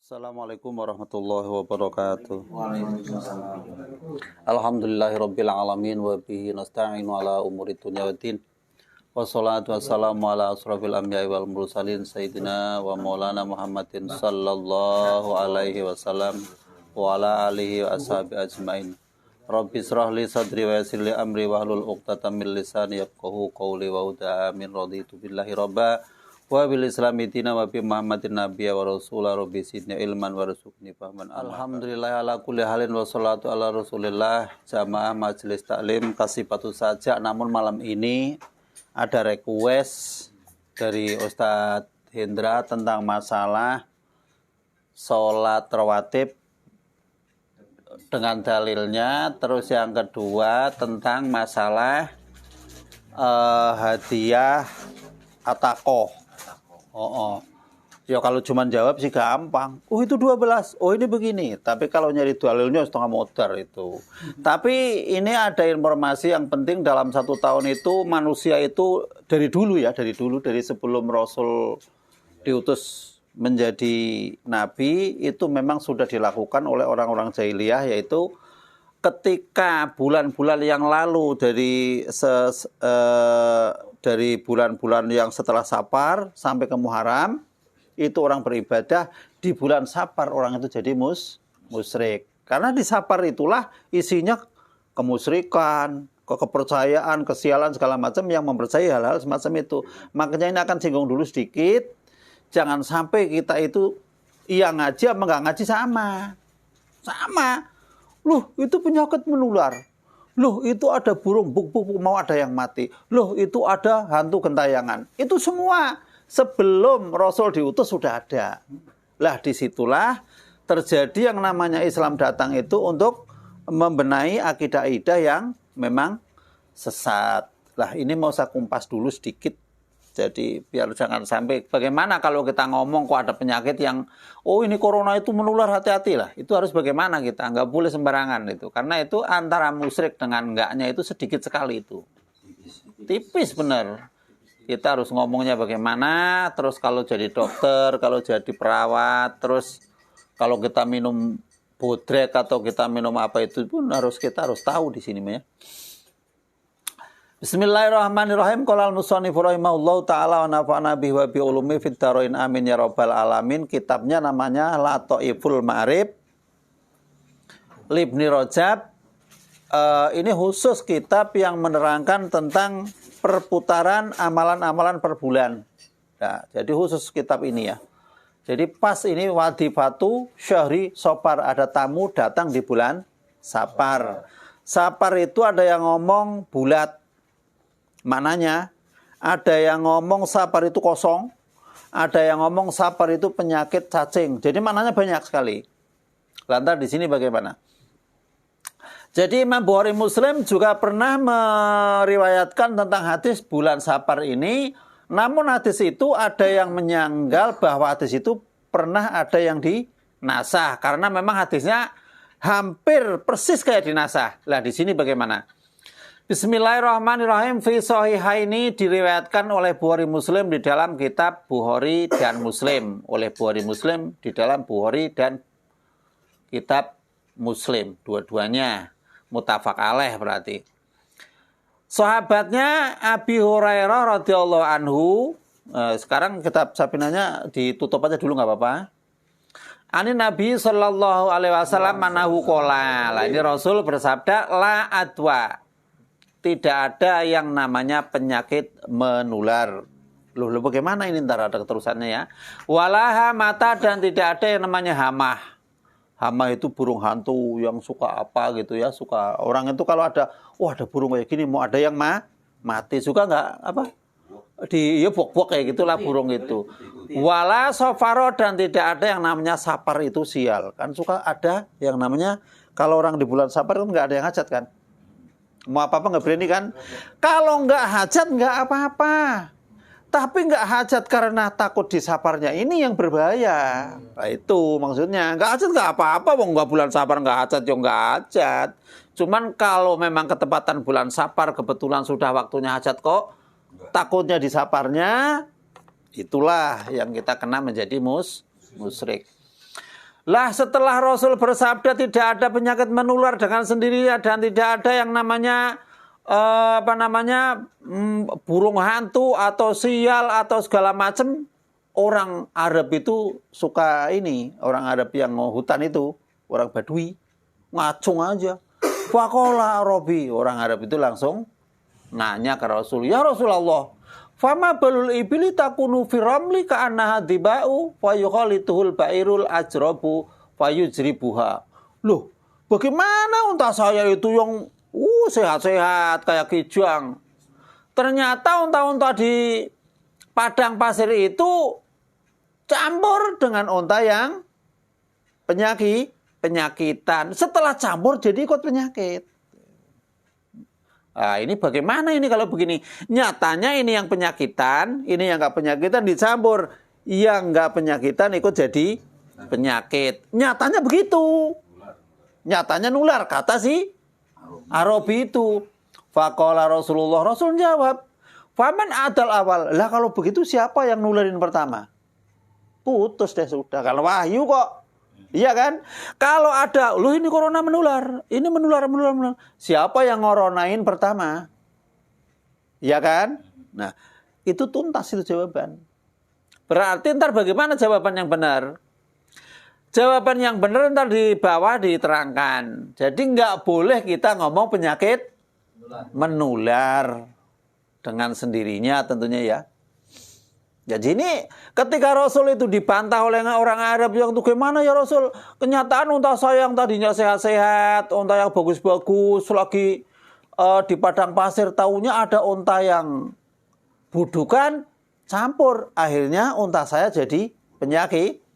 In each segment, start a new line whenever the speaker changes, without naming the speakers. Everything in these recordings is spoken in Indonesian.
Assalamualaikum warahmatullahi wabarakatuh.
Waalaikumsalam.
Alhamdulillahirabbil alamin wa bihi nasta'inu ala umuri dunya waddin. Wassalatu wassalamu ala asrofil anbiya'i wal mursalin sayyidina wa maulana Muhammadin sallallahu alaihi wasallam wa ala alihi wa ashabi ajmain. Rabbi israh li sadri wa yassir li amri wahlul 'uqdatam min lisani yafqahu qawli wa huda amin. Raditu billahi rabba wa bil islami dina wa bi muhammadin nabiyya wa rasula rabbi sidni ilman wa rizqni fahman. Alhamdulillah ala kulli halin wa salatu ala rasulillah. Jamaah majelis taklim kasih patuh saja, namun malam ini ada request dari Ustadz Hendra tentang masalah sholat rawatib dengan dalilnya. Terus yang kedua tentang masalah hadiah atakoh. Ya kalau cuma jawab sih gampang. Oh itu 12, oh ini begini. Tapi kalau nyari dalilnya setengah modar itu. Tapi ini ada informasi yang penting dalam 1 tahun itu manusia itu dari dulu dari sebelum Rasul diutus menjadi nabi itu memang sudah dilakukan oleh orang-orang jahiliyah, yaitu ketika bulan-bulan yang lalu dari bulan-bulan yang setelah Safar sampai ke Muharram itu orang beribadah. Di bulan Safar orang itu jadi musyrik. Karena di Safar itulah isinya kemusyrikan, kepercayaan, kesialan segala macam yang mempercayai hal-hal semacam itu. Makanya ini akan singgung dulu sedikit. Jangan sampai kita itu yang ngaji sama nggak ngaji sama. Loh itu penyakit menular. Loh itu ada burung buk-buk mau ada yang mati. Loh itu ada hantu gentayangan. Itu semua sebelum Rasul diutus sudah ada. Lah disitulah terjadi yang namanya Islam datang itu untuk membenahi akidah-akidah yang memang sesat. Lah ini mau saya kumpas dulu sedikit. Jadi biar jangan sampai bagaimana kalau kita ngomong kok ada penyakit yang oh ini corona itu menular, hati-hati lah. Itu harus bagaimana kita, nggak boleh sembarangan itu. Karena itu antara musyrik dengan enggaknya itu sedikit sekali itu. Tipis benar. Kita harus ngomongnya bagaimana, terus kalau jadi dokter, kalau jadi perawat, terus kalau kita minum bodrek atau kita minum apa itu pun kita harus tahu di sini ya. Bismillahirrahmanirrahim. Qala al-musannifu rahimahullahu taala wa nafa'ana bihi wa bi ulumi fid dharain amin ya rabbal alamin. Kitabnya namanya Lataiful Ma'arif Ibnu Rajab. Ini khusus kitab yang menerangkan tentang perputaran amalan-amalan per bulan. Nah, jadi khusus kitab ini ya. Jadi pas ini wadifatu syahri Safar, ada tamu datang di bulan Safar. Safar itu ada yang ngomong bulat. Maknanya ada yang ngomong Safar itu kosong, ada yang ngomong Safar itu penyakit cacing. Jadi maknanya banyak sekali. Lantas di sini bagaimana? Jadi Imam Bukhari Muslim juga pernah meriwayatkan tentang hadis bulan Safar ini. Namun hadis itu ada yang menyanggal bahwa hadis itu pernah ada yang dinasah. Karena memang hadisnya hampir persis kayak dinasah. Lah di sini bagaimana? Bismillahirrahmanirrahim. Fi sahihaini diriwayatkan oleh Bukhari Muslim di dalam kitab Bukhari dan Muslim. Oleh Bukhari Muslim di dalam Bukhari dan kitab Muslim. Dua-duanya muttafaq alaih berarti. Sahabatnya Abi Hurairah radhiyallahu anhu. Sekarang kitab Sabinanya ditutup aja dulu nggak apa-apa. Ani Nabi sallallahu alaihi wasallam manahu qala. Ini Rasul bersabda la adwa. Tidak ada yang namanya penyakit menular. Loh bagaimana ini, ntar ada keterusannya ya. Walaha mata, dan tidak ada yang namanya hamah. Hamah itu burung hantu yang suka apa gitu ya. Suka orang itu kalau ada, ada burung kayak gini mau ada yang mati. Suka nggak apa? Bok-bok kayak gitulah burung itu. Wala safaro, dan tidak ada yang namanya Safar itu sial. Kan suka ada yang namanya kalau orang di bulan Safar kan nggak ada yang hajat kan. Mau apa-apa nggak berani kan? Kalau nggak hajat nggak apa-apa. Tapi nggak hajat karena takut di Safarnya ini yang berbahaya. Nah itu maksudnya. Nggak hajat nggak apa-apa. Wong nggak bulan Safar nggak hajat, ya nggak hajat. Cuman kalau memang ketepatan bulan Safar kebetulan sudah waktunya hajat kok. Takutnya di Safarnya, itulah yang kita kena menjadi musyrik. Lah setelah Rasul bersabda tidak ada penyakit menular dengan sendirinya dan tidak ada yang namanya burung hantu atau sial atau segala macam, orang Arab itu suka ini, orang Arab yang mau hutan itu, orang Badui, ngacung aja. Faqala Arabi, orang Arab itu langsung nanya ke Rasul, ya Rasulullah, fama balul ibili takunu fi ramli ka'annaha diba'u fa yukhalituhul ba'irul ajrabu fa yujribuha. Loh, bagaimana unta saya itu yang sehat-sehat kayak kijang. Ternyata unta-unta di padang pasir itu campur dengan unta yang penyakitan. Setelah campur jadi ikut penyakit. Nah, ini bagaimana ini kalau begini? Nyatanya ini yang penyakitan, ini yang nggak penyakitan dicampur. Yang nggak penyakitan ikut jadi penyakit. Nyatanya begitu. Nyatanya nular, kata si Arabi itu. Faqala Rasulullah, Rasul jawab, faman adal awal. Lah kalau begitu siapa yang nularin pertama? Putus deh sudah. Kalau wahyu kok. Iya kan? Kalau ada, loh ini corona menular. Ini menular. Siapa yang ngoronain pertama? Iya kan? Nah, itu tuntas itu jawaban. Berarti ntar bagaimana jawaban yang benar? Jawaban yang benar ntar di bawah diterangkan. Jadi nggak boleh kita ngomong penyakit menular dengan sendirinya tentunya ya. Jadi ini ketika Rasul itu dibantah oleh orang Arab yang tuh gimana ya Rasul? Kenyataan unta saya yang tadinya sehat-sehat, unta yang bagus-bagus, lagi di padang pasir tahunya ada unta yang budukan campur. Akhirnya unta saya jadi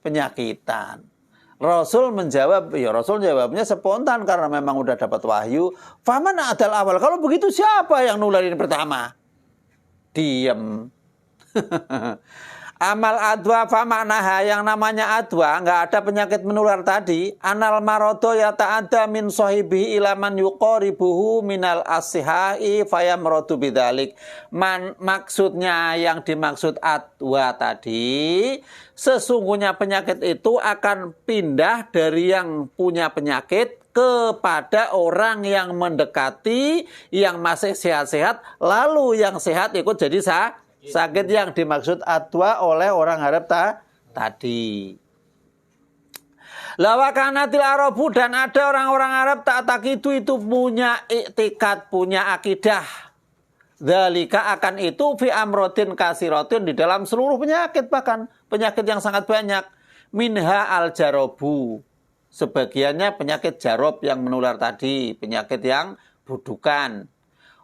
penyakitan. Rasul menjawab, ya Rasul jawabnya spontan karena memang udah dapat wahyu. Faman adal awal. Kalau begitu siapa yang nularin pertama? Diem. Amal adwa famaknaha, yang namanya adwa nggak ada penyakit menular tadi. Anal marodo ya ta'adda min sohibihi ilaman yuqoribuhu minal asihai fayamrodu bidalik. Maksudnya yang dimaksud adwa tadi, sesungguhnya penyakit itu akan pindah dari yang punya penyakit kepada orang yang mendekati yang masih sehat-sehat, lalu yang sehat ikut jadi sakit yang dimaksud adwa oleh orang Arab tadi. Lawakanatil Arabu, dan ada orang-orang Arab takidu itu punya iktikad, punya akidah. Dzalika akan itu fi amrotin kasirotin, di dalam seluruh penyakit, bahkan penyakit yang sangat banyak. Minha al jarobu, sebagiannya penyakit jarob yang menular tadi, penyakit yang budukan.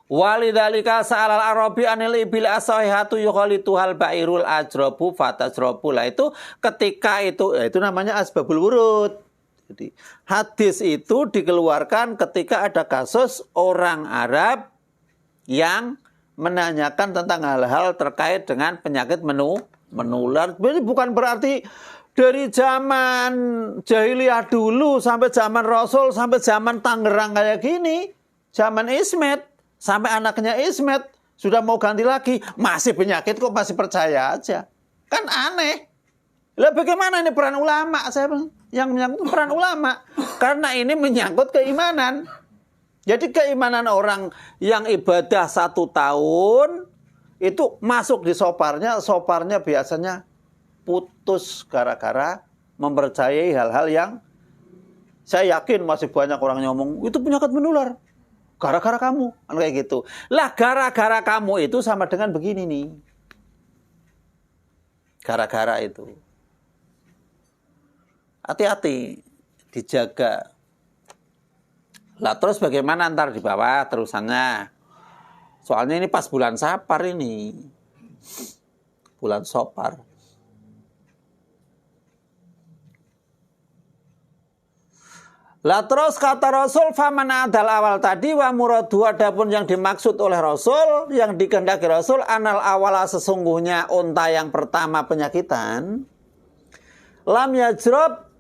Walidzalika sa'alal Arabi anil ibil asahihatu yukhalituhal ba'irul ajrabu fatajrabu. Lah itu ketika itu namanya asbabul wurud. Jadi hadis itu dikeluarkan ketika ada kasus orang Arab yang menanyakan tentang hal-hal terkait dengan penyakit menular. Jadi bukan berarti dari zaman jahiliyah dulu sampai zaman Rasul sampai zaman Tangerang kayak gini, zaman Ismet sampai anaknya Ismet sudah mau ganti lagi, masih penyakit kok masih percaya aja. Kan aneh. Lah bagaimana ini peran ulama? Saya yang menyangkut peran ulama. Karena ini menyangkut keimanan. Jadi keimanan orang yang ibadah 1 tahun itu masuk di soparnya biasanya putus gara-gara mempercayai hal-hal yang saya yakin masih banyak orang ngomong itu penyakit menular. Gara-gara kamu, kan kayak gitu. Lah gara-gara kamu itu sama dengan begini nih. Gara-gara itu. Hati-hati, dijaga. Lah terus bagaimana ntar di bawah terusannya? Soalnya ini pas bulan Safar ini. Bulan Safar. Lah terus kata Rasul faman adal awal tadi wa muradu, adapun yang dimaksud oleh Rasul, yang dikehendaki Rasul anal awala, sesungguhnya unta yang pertama penyakitan, lam yajrab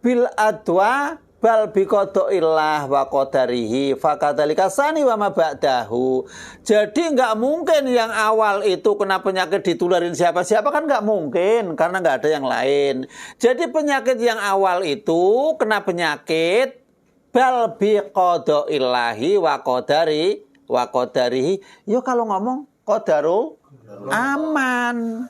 bil adwa bal biqadaillah wa qadarihi fakadzalika sani wa ma ba'dahu. Jadi nggak mungkin yang awal itu kena penyakit ditularin siapa-siapa, kan nggak mungkin karena nggak ada yang lain. Jadi penyakit yang awal itu kena penyakit bal biqadaillahi wa qadarihi. Yo kalau ngomong qadaru aman.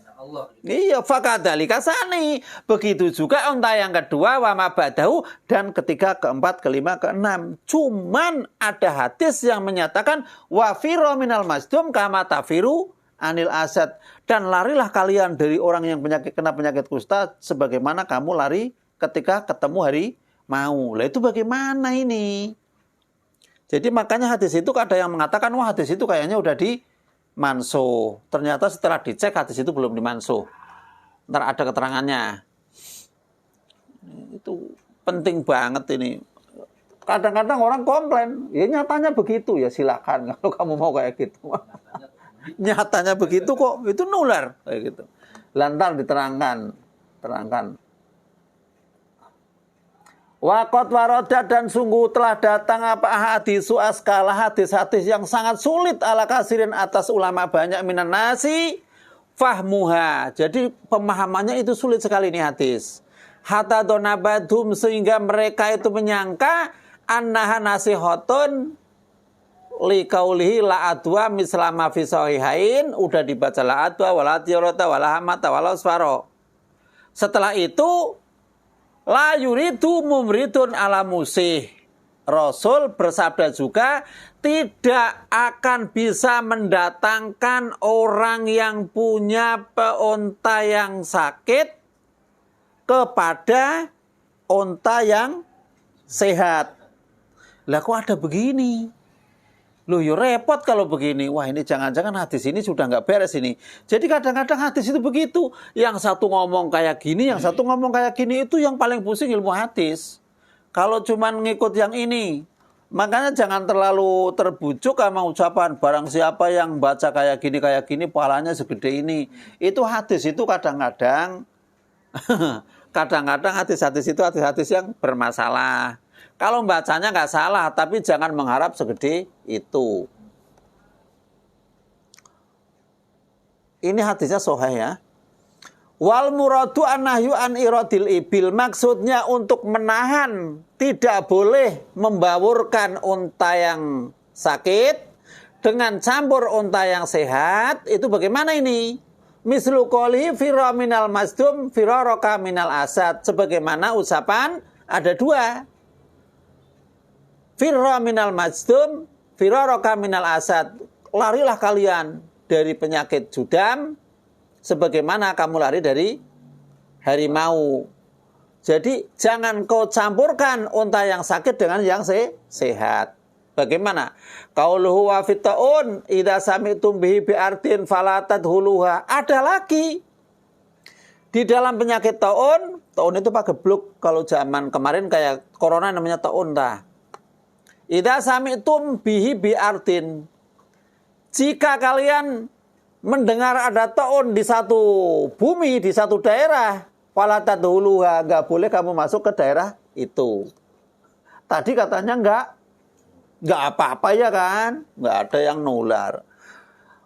Iya, fakadzalika sani. Begitu juga unta yang kedua wa ma ba'dahu, dan ketiga, keempat, kelima, keenam. Cuman ada hadis yang menyatakan wa firu minal masdum kama tafiru anil asad, dan larilah kalian dari orang yang kena penyakit kusta sebagaimana kamu lari ketika ketemu harimau. Lah itu bagaimana ini? Jadi makanya hadis itu ada yang mengatakan wah hadis itu kayaknya udah di mansuh. Ternyata setelah dicek hadis itu belum dimansuh. Ntar ada keterangannya. Itu penting banget ini. Kadang-kadang orang komplain, ya nyatanya begitu, ya silakan kalau kamu mau kayak gitu. Nyatanya begitu kok, itu nular kayak gitu. Lantar terangkan. Waqat waroda, dan sungguh telah datang apa hadisu askala, hadis-hadis yang sangat sulit ala kasirin atas ulama banyak minan nasi fahmuha. Jadi pemahamannya itu sulit sekali ini hadis. Hatta donabadhum, sehingga mereka itu menyangka annaha nasihatun liqaulihi la adwa mislama fi sahihain, udah dibaca la adwa wala tiyarata wala hamata wala usfaro. Setelah itu la yuridu mumridun ala musih. Rasul bersabda juga tidak akan bisa mendatangkan orang yang punya peunta yang sakit kepada unta yang sehat. Lah kok ada begini? Loh ya repot kalau begini. Wah ini jangan-jangan hadis ini sudah nggak beres ini. Jadi kadang-kadang hadis itu begitu. Yang satu ngomong kayak gini, yang satu ngomong kayak gini, itu yang paling pusing ilmu hadis. Kalau cuman ngikut yang ini. Makanya jangan terlalu terbujuk sama ucapan barang siapa yang baca kayak gini, pahalanya segede ini. Itu hadis itu kadang-kadang hadis-hadis itu hadis-hadis yang bermasalah. Kalau bacanya nggak salah, tapi jangan mengharap segede itu. Ini hadisnya sahih ya. Wal muradu annahyu an iradil ibil, maksudnya untuk menahan, tidak boleh membawurkan unta yang sakit dengan campur unta yang sehat. Itu bagaimana ini? Mislu qoli firra minal masdum firaraka minal asad, sebagaimana ucapan ada dua. Firra minal masdum firaraka minal asad, larilah kalian dari penyakit judam sebagaimana kamu lari dari harimau. Jadi jangan kau campurkan unta yang sakit dengan yang sehat. Bagaimana? Qauluhu wa fitaun idza sami'tum bihi bi'ardin fala tadhuluha. Ada lagi di dalam penyakit taun itu pakai bluk. Kalau zaman kemarin kayak corona namanya taun dah. Idza sami'tum bihi bi'ardin, jika kalian mendengar ada taun di satu bumi, di satu daerah, fala tadhuluha, enggak boleh kamu masuk ke daerah itu. Tadi katanya enggak apa-apa ya kan? Enggak ada yang nular.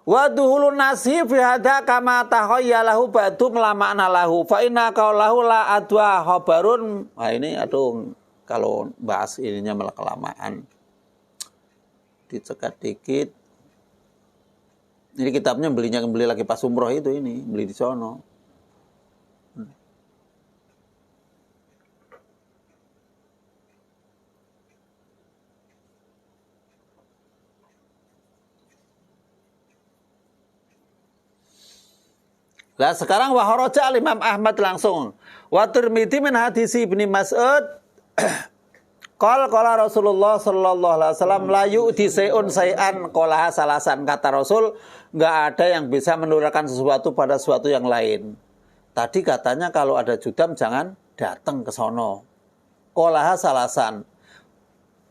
Wa duhulun nasi fi hadza kama tahayyalahu ba'du lamakna lahu fa inna qaulahu la adwa khabarun. Nah ini aduh, kalau bahas ininya malah kelamaan. Dicekat dikit. Ini kitabnya beli lagi pas umroh itu, ini beli di sono. Nah sekarang wahoroja Imam Ahmad langsung. Wa Tirmidzi min hadis Ibnu Mas'ud qala Rasulullah sallallahu alaihi wasallam la yu'ti sayun sayan qala salasan, kata Rasul enggak ada yang bisa menularkan sesuatu pada sesuatu yang lain. Tadi katanya kalau ada judam jangan datang ke sono. Qala salasan.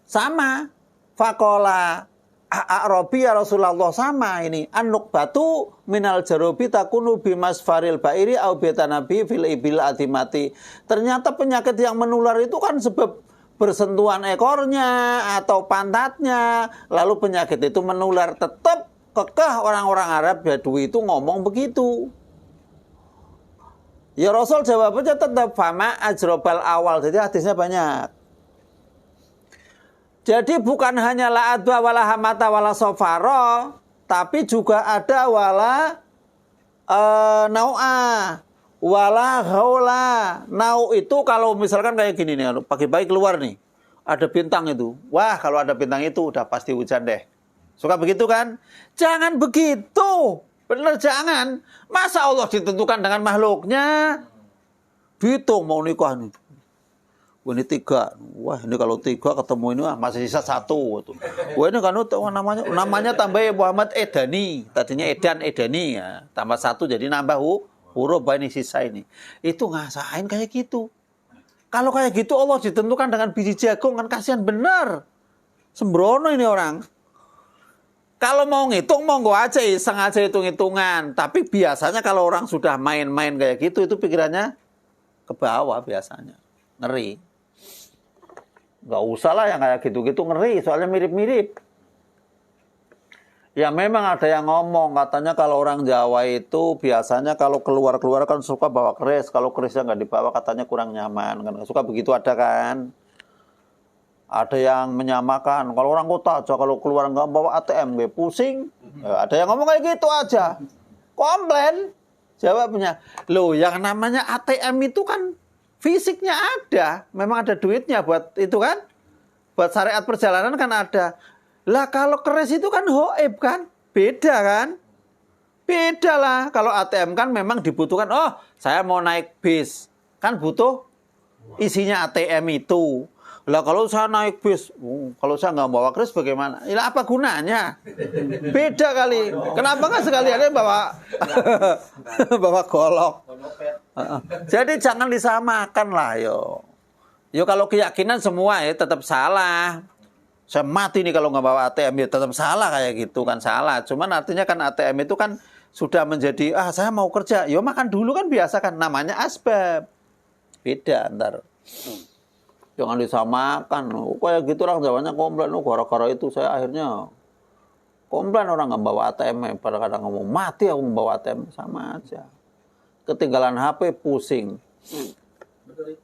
Sama faqala A'rabi ya Rasulullah, sama ini anuk batu minal jarobi takunu bimas faril bairi au betanabi fil ibil adimati. Ternyata penyakit yang menular itu kan sebab bersentuhan ekornya atau pantatnya, lalu penyakit itu menular. Tetap kekeh orang-orang Arab Badui itu ngomong begitu. Ya Rasul jawabnya tetap fama ajrobal awal. Jadi hadisnya banyak. Jadi bukan hanya la adwa wala hamata wala sofaro, tapi juga ada wala nau'a, wala haula. Nau itu kalau misalkan kayak gini nih, pagi-pagi keluar nih, ada bintang itu. Wah, kalau ada bintang itu udah pasti hujan deh. Suka begitu kan? Jangan begitu. Bener jangan. Masa Allah ditentukan dengan makhluknya? Dihitung mau nikah nih. Wah, ini 3. Wah, ini kalau 3 ketemu ini masih sisa 1. Wah, ini kan namanya tambah Muhammad Edani. Tadinya Edani ya. Tambah 1 jadi nambah huruf ini sisa ini. Itu ngasain kayak gitu. Kalau kayak gitu Allah ditentukan dengan biji jagung kan kasihan bener. Sembrono ini orang. Kalau mau ngitung, monggo aja iseng aja hitung-hitungan. Tapi biasanya kalau orang sudah main-main kayak gitu, itu pikirannya ke bawah biasanya. Ngeri. Gak usah lah yang kayak gitu-gitu ngeri, soalnya mirip-mirip. Ya memang ada yang ngomong, katanya kalau orang Jawa itu biasanya kalau keluar-keluar kan suka bawa keris. Kalau kerisnya nggak dibawa katanya kurang nyaman. Kan suka begitu ada kan. Ada yang menyamakan, kalau orang kota aja kalau keluar nggak bawa ATM, gue pusing. Ada yang ngomong kayak gitu aja. Komplain. Jawabnya, loh yang namanya ATM itu kan fisiknya ada. Memang ada duitnya buat itu kan. Buat syariat perjalanan kan ada. Lah kalau keris itu kan hoib kan. Beda kan. Beda lah. Kalau ATM kan memang dibutuhkan. Oh saya mau naik bis. Kan butuh isinya ATM itu. Lah kalau saya naik bis, kalau saya nggak bawa keris bagaimana? Ya apa gunanya? Beda kali. Kenapa nggak sekalian bawa bawa golok? Jadi jangan disamakan lah yo. Yo kalau keyakinan semua ya tetap salah. Saya mati nih kalau nggak bawa ATM ya tetap salah kayak gitu kan salah. Cuman artinya kan ATM itu kan sudah menjadi saya mau kerja. Yo makan dulu kan biasa kan namanya asbab. Beda ntar. Jangan disamakan. Kayak gitu orang Jawanya komplain. Gara-gara itu saya akhirnya komplain orang nggak bawa ATM. Pada kadang ngomong mati aku membawa ATM. Sama aja. Ketinggalan HP pusing.
Betul.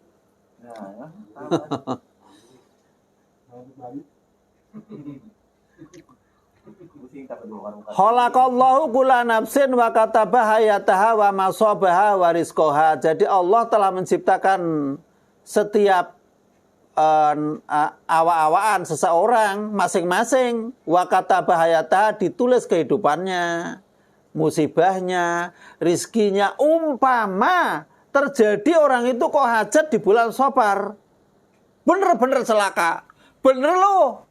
Khalaqallahu kulla nafsin wa kataba hayataha wa masabaha wa rizqaha. Jadi Allah telah menciptakan setiap awa-awaan seseorang masing-masing. Wa kataba hayataha ditulis kehidupannya, musibahnya, rizkinya. Umpama terjadi orang itu kok hajat di bulan Safar. Bener-bener celaka. Bener loh.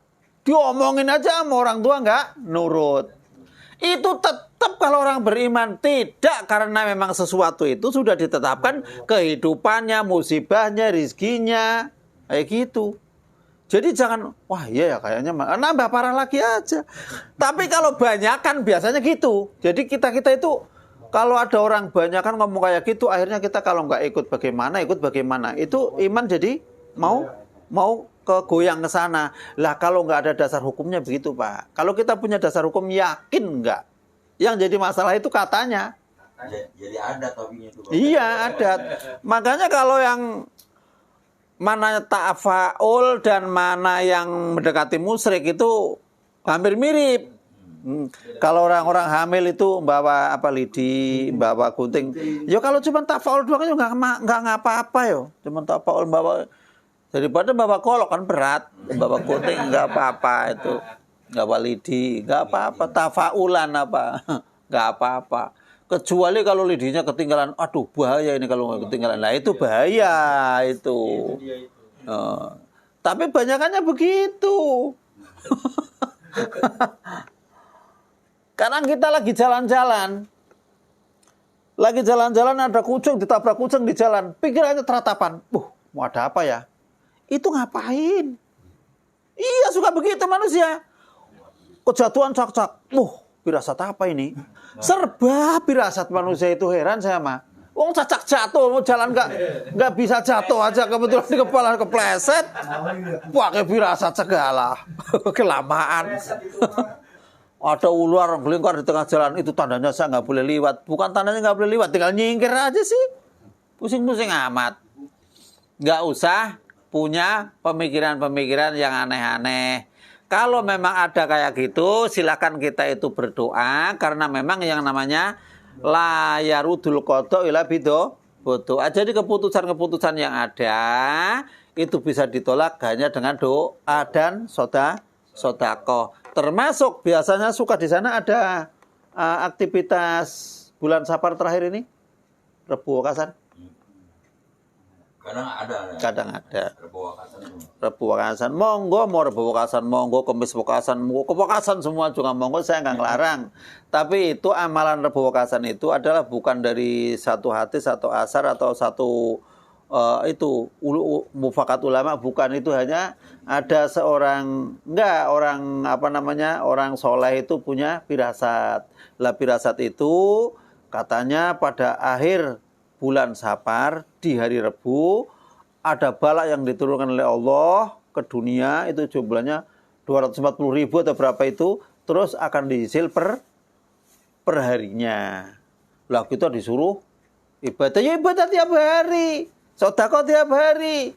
Diomongin aja sama orang tua nggak nurut. Itu tetap kalau orang beriman tidak, karena memang sesuatu itu sudah ditetapkan kehidupannya, musibahnya, rizkinya, kayak gitu. Jadi jangan, wah iya ya kayaknya nambah parah lagi aja. Tapi kalau banyak kan biasanya gitu. Jadi kita itu kalau ada orang banyak kan ngomong kayak gitu, akhirnya kita kalau nggak ikut bagaimana, itu iman jadi mau kegoyang ke sana. Lah kalau nggak ada dasar hukumnya begitu Pak. Kalau kita punya dasar hukum yakin nggak? Yang jadi masalah itu katanya.
Jadi adat topinya itu.
Iya adat. Makanya kalau yang mana ta'afaul dan mana yang mendekati musyrik itu hampir mirip. Kalau orang-orang hamil itu bawa lidi, bawa gunting. Ya kalau cuma ta'afaul doang itu nggak ngapa-apa yo. Cuma ta'afaul bawa. Daripada bawa kolok kan berat, bawa gunting nggak apa-apa itu, nggak walidi, nggak apa-apa, tafaulan apa, nggak apa-apa. Kecuali kalau lidinya ketinggalan, aduh bahaya ini kalau ketinggalan, nah itu bahaya itu. Tapi banyakannya begitu. Karena kita lagi jalan-jalan ada kucing, ditabrak kucing di jalan, pikirannya teratapan, mau ada apa ya? Itu ngapain? Iya suka begitu manusia. Kejatuhan cak-cak. Firasat apa ini? Serba firasat manusia itu, heran saya mah. Wong cacak jatuh, mau jalan nggak bisa jatuh aja, kebetulan di kepala kepleset, pakai firasat segala, kelamaan. Ada ular melingkar di tengah jalan, itu tandanya saya nggak boleh lewat. Bukan tandanya nggak boleh lewat, tinggal nyingkir aja sih. Pusing-pusing amat. Nggak usah punya pemikiran-pemikiran yang aneh-aneh. Kalau memang ada kayak gitu, silakan kita itu berdoa, karena memang yang namanya la yarudul qada ila bido bodoh. Jadi keputusan-keputusan yang ada itu bisa ditolak hanya dengan doa dan sodako. Termasuk biasanya suka di sana ada aktivitas bulan Safar terakhir ini, Rebu Wakasan. Kadang ada. Rebu Wakasan, monggo, mau Rebu Wakasan, monggo, Kemis Wakasan, monggo, Wakasan semua juga monggo, saya nggak ngelarang. Tapi itu amalan Rebu Wakasan itu adalah bukan dari satu hadis atau asar atau satu itu mufakat ulama, bukan. Itu hanya ada seorang orang soleh itu punya firasat. Lah firasat itu katanya pada akhir bulan Safar di hari Rebu ada bala yang diturunkan oleh Allah ke dunia, itu jumlahnya 240.000 atau berapa itu, terus akan diisil per harinya. Lah kita disuruh ibadah tiap hari, sedekah tiap hari,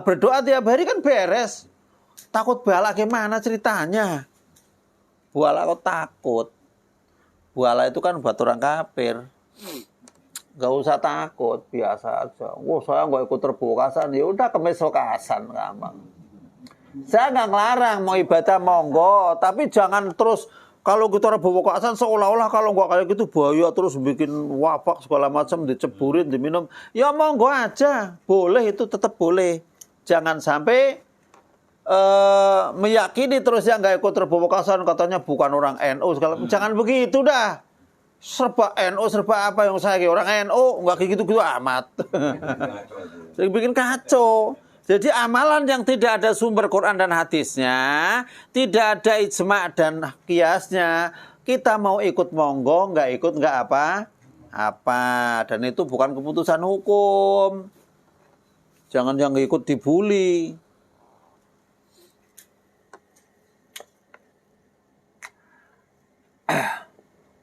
berdoa tiap hari kan beres. Takut bala gimana ceritanya? Bala kok takut? Bala itu kan buat orang kafir. Gak usah takut, biasa aja. Wah, saya nggak ikut Rebu Wakasan, ya udah Kemis Wakasan, gampang. Saya nggak ngelarang mau ibadah monggo, tapi jangan terus kalau kita Rebu Wakasan seolah-olah kalau nggak kayak gitu bahaya, terus bikin wabak segala macam, diceburin, diminum. Ya monggo aja, boleh, itu tetap boleh. Jangan sampai meyakini terus yang nggak ikut Rebu Wakasan katanya bukan orang NU segala. Jangan begitu dah. Serba NU, serba apa yang saya orang NU nggak kayak gitu-gitu amat. Jadi bikin kacau. Jadi amalan yang tidak ada sumber Quran dan hadisnya, tidak ada ijma dan kiasnya, kita mau ikut monggo, nggak ikut nggak apa. Dan itu bukan keputusan hukum. Jangan yang ikut dibully.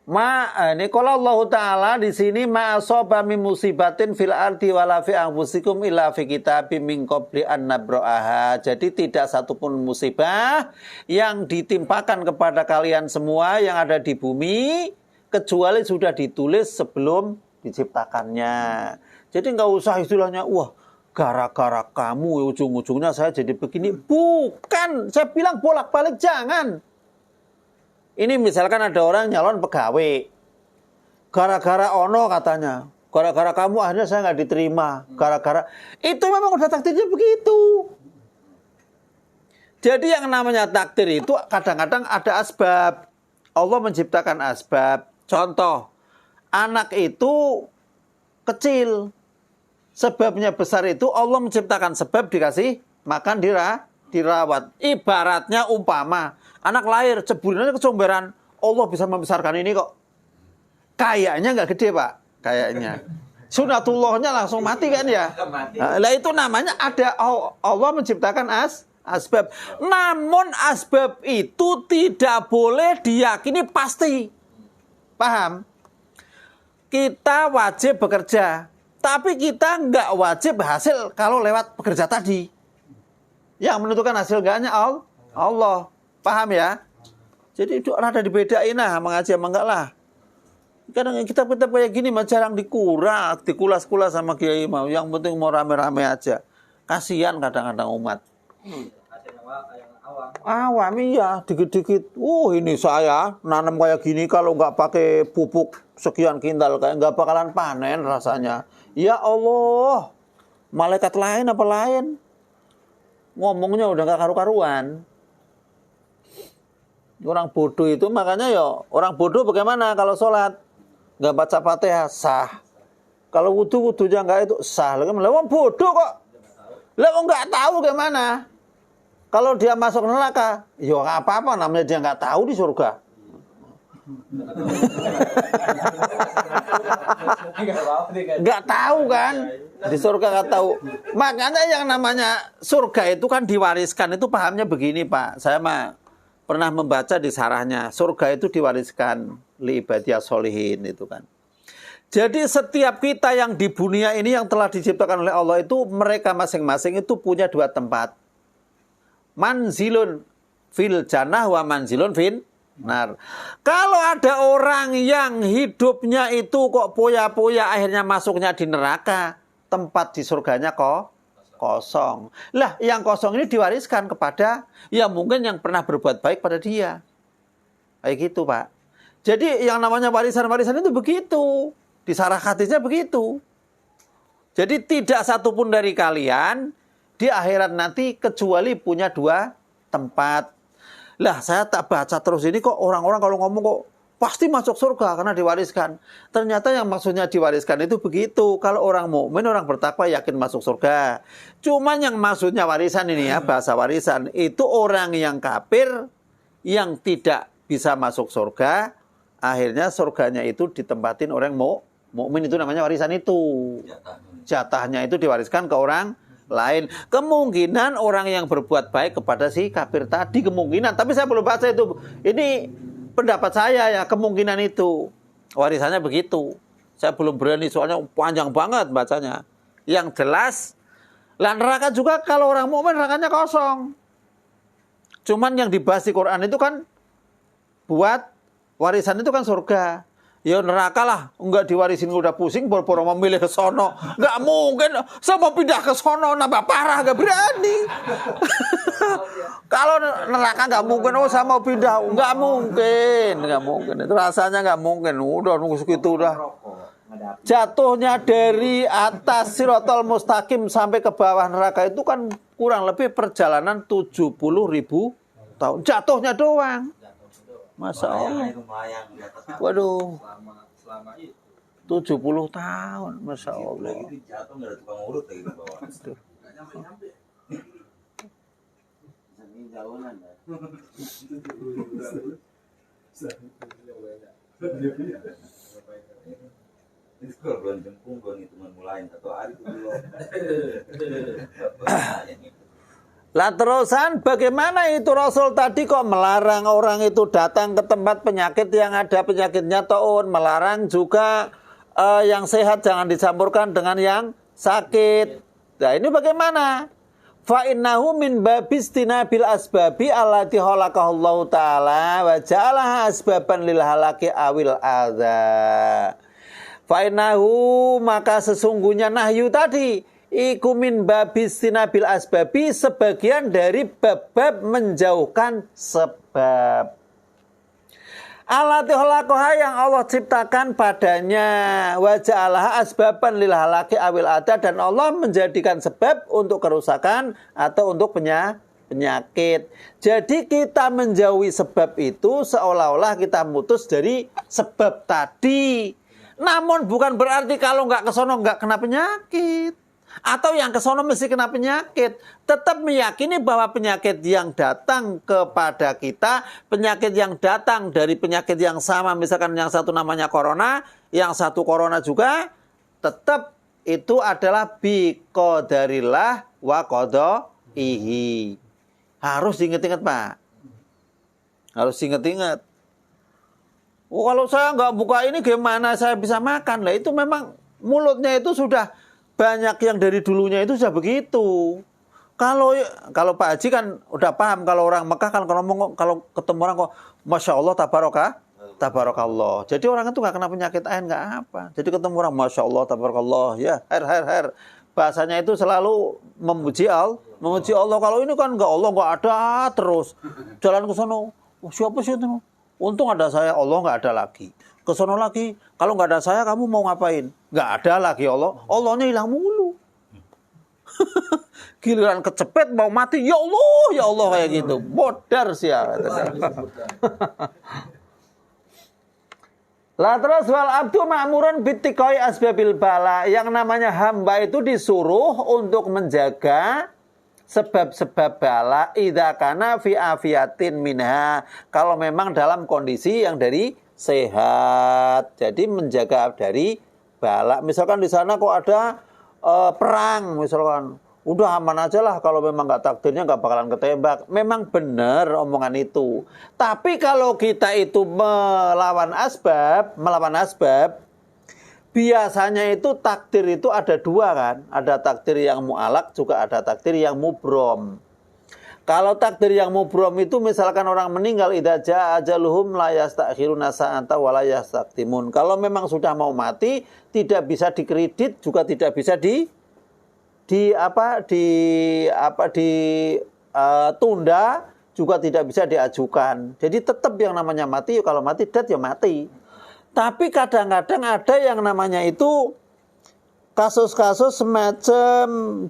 Ini kalau Allah Ta'ala di sini ma'asoba min musibatin fil ardi wala fi anfusikum illa fi kitabim min qabli an nabra'aha. Jadi tidak satupun musibah yang ditimpakan kepada kalian semua yang ada di bumi kecuali sudah ditulis sebelum diciptakannya. Jadi nggak usah istilahnya, wah gara-gara kamu ujung-ujungnya saya jadi begini. Bukan, saya bilang bolak-balik jangan. Ini misalkan ada orang nyalon pegawai, gara-gara ono katanya, gara-gara kamu akhirnya saya nggak diterima, gara-gara itu memang udah takdirnya begitu. Jadi yang namanya takdir itu kadang-kadang ada asbab. Allah menciptakan asbab. Contoh, anak itu kecil, sebabnya besar itu Allah menciptakan sebab dikasih makan dirawat. Ibaratnya umpama anak lahir, ceburinannya kecomberan, Allah bisa membesarkan ini kok. Kayaknya nggak gede, Pak. Kayaknya. Sunatullahnya langsung mati kan ya? Nah, itu namanya ada Allah menciptakan asbab. Namun asbab itu tidak boleh diyakini pasti. Paham? Kita wajib bekerja. Tapi kita nggak wajib hasil kalau lewat pekerja tadi. Yang menentukan hasil enggaknya Allah. Paham ya? Jadi itu rada dibedain lah, mengaji sama enggak lah. Kadang kita kayak gini mah jarang dikulas-kulas sama kiai mau. Yang penting mau rame-rame aja. Kasihan kadang-kadang umat. Awam iya, dikit-dikit. Ini saya nanam kayak gini kalau nggak pakai pupuk sekian kintal kayak nggak bakalan panen rasanya. Ya Allah, malaikat lain apa lain? Ngomongnya udah nggak karu-karuan. Orang bodoh itu makanya orang bodoh bagaimana kalau sholat nggak baca Fatihah sah, kalau wudunya nggak itu sah. Lagi orang bodoh kok, nggak tahu gimana. Kalau dia masuk neraka, nggak apa-apa, namanya dia nggak tahu di surga. Nggak tahu kan? Di surga nggak tahu. Makanya yang namanya surga itu kan diwariskan. Itu pahamnya begini Pak. Saya mah pernah membaca di sarahnya. Surga itu diwariskan li ibadiyah solihin itu kan. Jadi setiap kita yang di dunia ini yang telah diciptakan oleh Allah itu mereka masing-masing itu punya dua tempat. Manzilun fil jannah wa manzilun fin nar. Kalau ada orang yang hidupnya itu kok poya-poya akhirnya masuknya di neraka, tempat di surganya kok kosong. Lah yang kosong ini diwariskan kepada ya mungkin yang pernah berbuat baik pada dia. Kayak gitu Pak. Jadi yang namanya warisan-warisan itu begitu. Di sarah hadisnya begitu. Jadi tidak satupun dari kalian di akhirat nanti kecuali punya dua tempat. Lah saya tak baca terus ini kok orang-orang kalau ngomong kok pasti masuk surga karena diwariskan. Ternyata yang maksudnya diwariskan itu begitu. Kalau orang mukmin, orang bertakwa yakin masuk surga. Cuman yang maksudnya warisan ini ya, bahasa warisan itu orang yang kafir yang tidak bisa masuk surga, akhirnya surganya itu ditempatin orang mukmin, itu namanya warisan itu. Jatahnya itu diwariskan ke orang lain. Kemungkinan orang yang berbuat baik kepada si kafir tadi, kemungkinan. Tapi saya belum baca itu. Ini pendapat saya ya, kemungkinan itu. Warisannya begitu. Saya belum berani soalnya panjang banget bacanya. Yang jelas, lah neraka juga kalau orang mukmin nerakanya kosong. Cuman yang dibahas di Quran itu kan buat warisan itu kan surga. Ya neraka lah, enggak diwarisin udah pusing, boro-boro memilih ke sono. Enggak mungkin, saya mau pindah ke sono, nambah parah, enggak berani. Kalau neraka enggak mungkin, oh saya mau pindah, enggak mungkin. Itu rasanya enggak mungkin, udah nunggu segitu udah. Jatuhnya dari atas Siratal Mustaqim sampai ke bawah neraka itu kan kurang lebih perjalanan 70.000 tahun. Jatuhnya doang. Masya Allah. Waduh. 70 tahun. Masya Allah.
Jatuh nggak ada tukang urut lagi di bawah. Itu kalau belum jempung belum hitungan mulai satu hari itu belum.
Lah terusan bagaimana itu Rasul tadi kok melarang orang itu datang ke tempat penyakit yang ada penyakitnya taun, melarang juga yang sehat jangan dicampurkan dengan yang sakit. Nah ini bagaimana? Fa innahu min babistinabil asbabi allati khalaqahallahu taala wa ja'alaha asbaban lil halaki awil adza. Fa innahu maka sesungguhnya nahyu tadi iku min babistinabil asbabi sebagian dari bab-bab menjauhkan sebab. Allati khalaqaha yang Allah ciptakan padanya wa ja'alaha asbaban lil halaki awil adza, dan Allah menjadikan sebab untuk kerusakan atau untuk penyakit. Jadi kita menjauhi sebab itu seolah-olah kita mutus dari sebab tadi. Namun bukan berarti kalau nggak kesono nggak kena penyakit. Atau yang kesono mesti kena penyakit. Tetap meyakini bahwa penyakit yang datang kepada kita, penyakit yang datang dari penyakit yang sama, misalkan yang satu namanya corona, yang satu corona juga, tetap itu adalah biqadarillah wa qadaihi. Harus diingat-ingat Pak. Harus diingat-ingat. Oh, kalau saya nggak buka ini gimana saya bisa makan? Lah itu memang mulutnya itu sudah banyak yang dari dulunya itu sudah begitu. Kalau Pak Haji kan udah paham, kalau orang Mekah kan kalau ketemu orang kok Masya Allah tabarakallah. Jadi orang itu nggak kena penyakit ain nggak apa. Jadi ketemu orang Masya Allah tabarakallah ya her. Bahasanya itu selalu memuji Allah. Kalau ini kan nggak Allah nggak ada terus jalan ke sana. Oh, siapa sih itu? Untung ada saya, Allah nggak ada lagi. Kesono lagi, kalau nggak ada saya kamu mau ngapain? Nggak ada lagi Allah. Allahnya hilang mulu. Giliran kecepet mau mati, ya Allah kayak gitu. Bodar sih ya. Lah terus wal abdu ma'murun bittiqai asbabil bala. Yang namanya hamba itu disuruh untuk menjaga sebab-sebab bala idza kana fi afiyatin minha, kalau memang dalam kondisi yang dari sehat. Jadi menjaga dari balak. Misalkan di sana kok ada perang, misalkan, udah aman aja lah, kalau memang nggak takdirnya nggak bakalan ketembak. Memang benar omongan itu. Tapi kalau kita itu melawan asbab, biasanya itu takdir itu ada dua kan. Ada takdir yang mu'alak, juga ada takdir yang mubrom. Kalau takdir yang mubrom itu misalkan orang meninggal, idza jaa ajaluhum la yastakhiruna sa'ata wa la yastaqdimun. Kalau memang sudah mau mati, tidak bisa dikredit, juga tidak bisa tunda, juga tidak bisa diajukan. Jadi tetap yang namanya mati, kalau mati dat ya mati. Tapi kadang-kadang ada yang namanya itu kasus-kasus semacam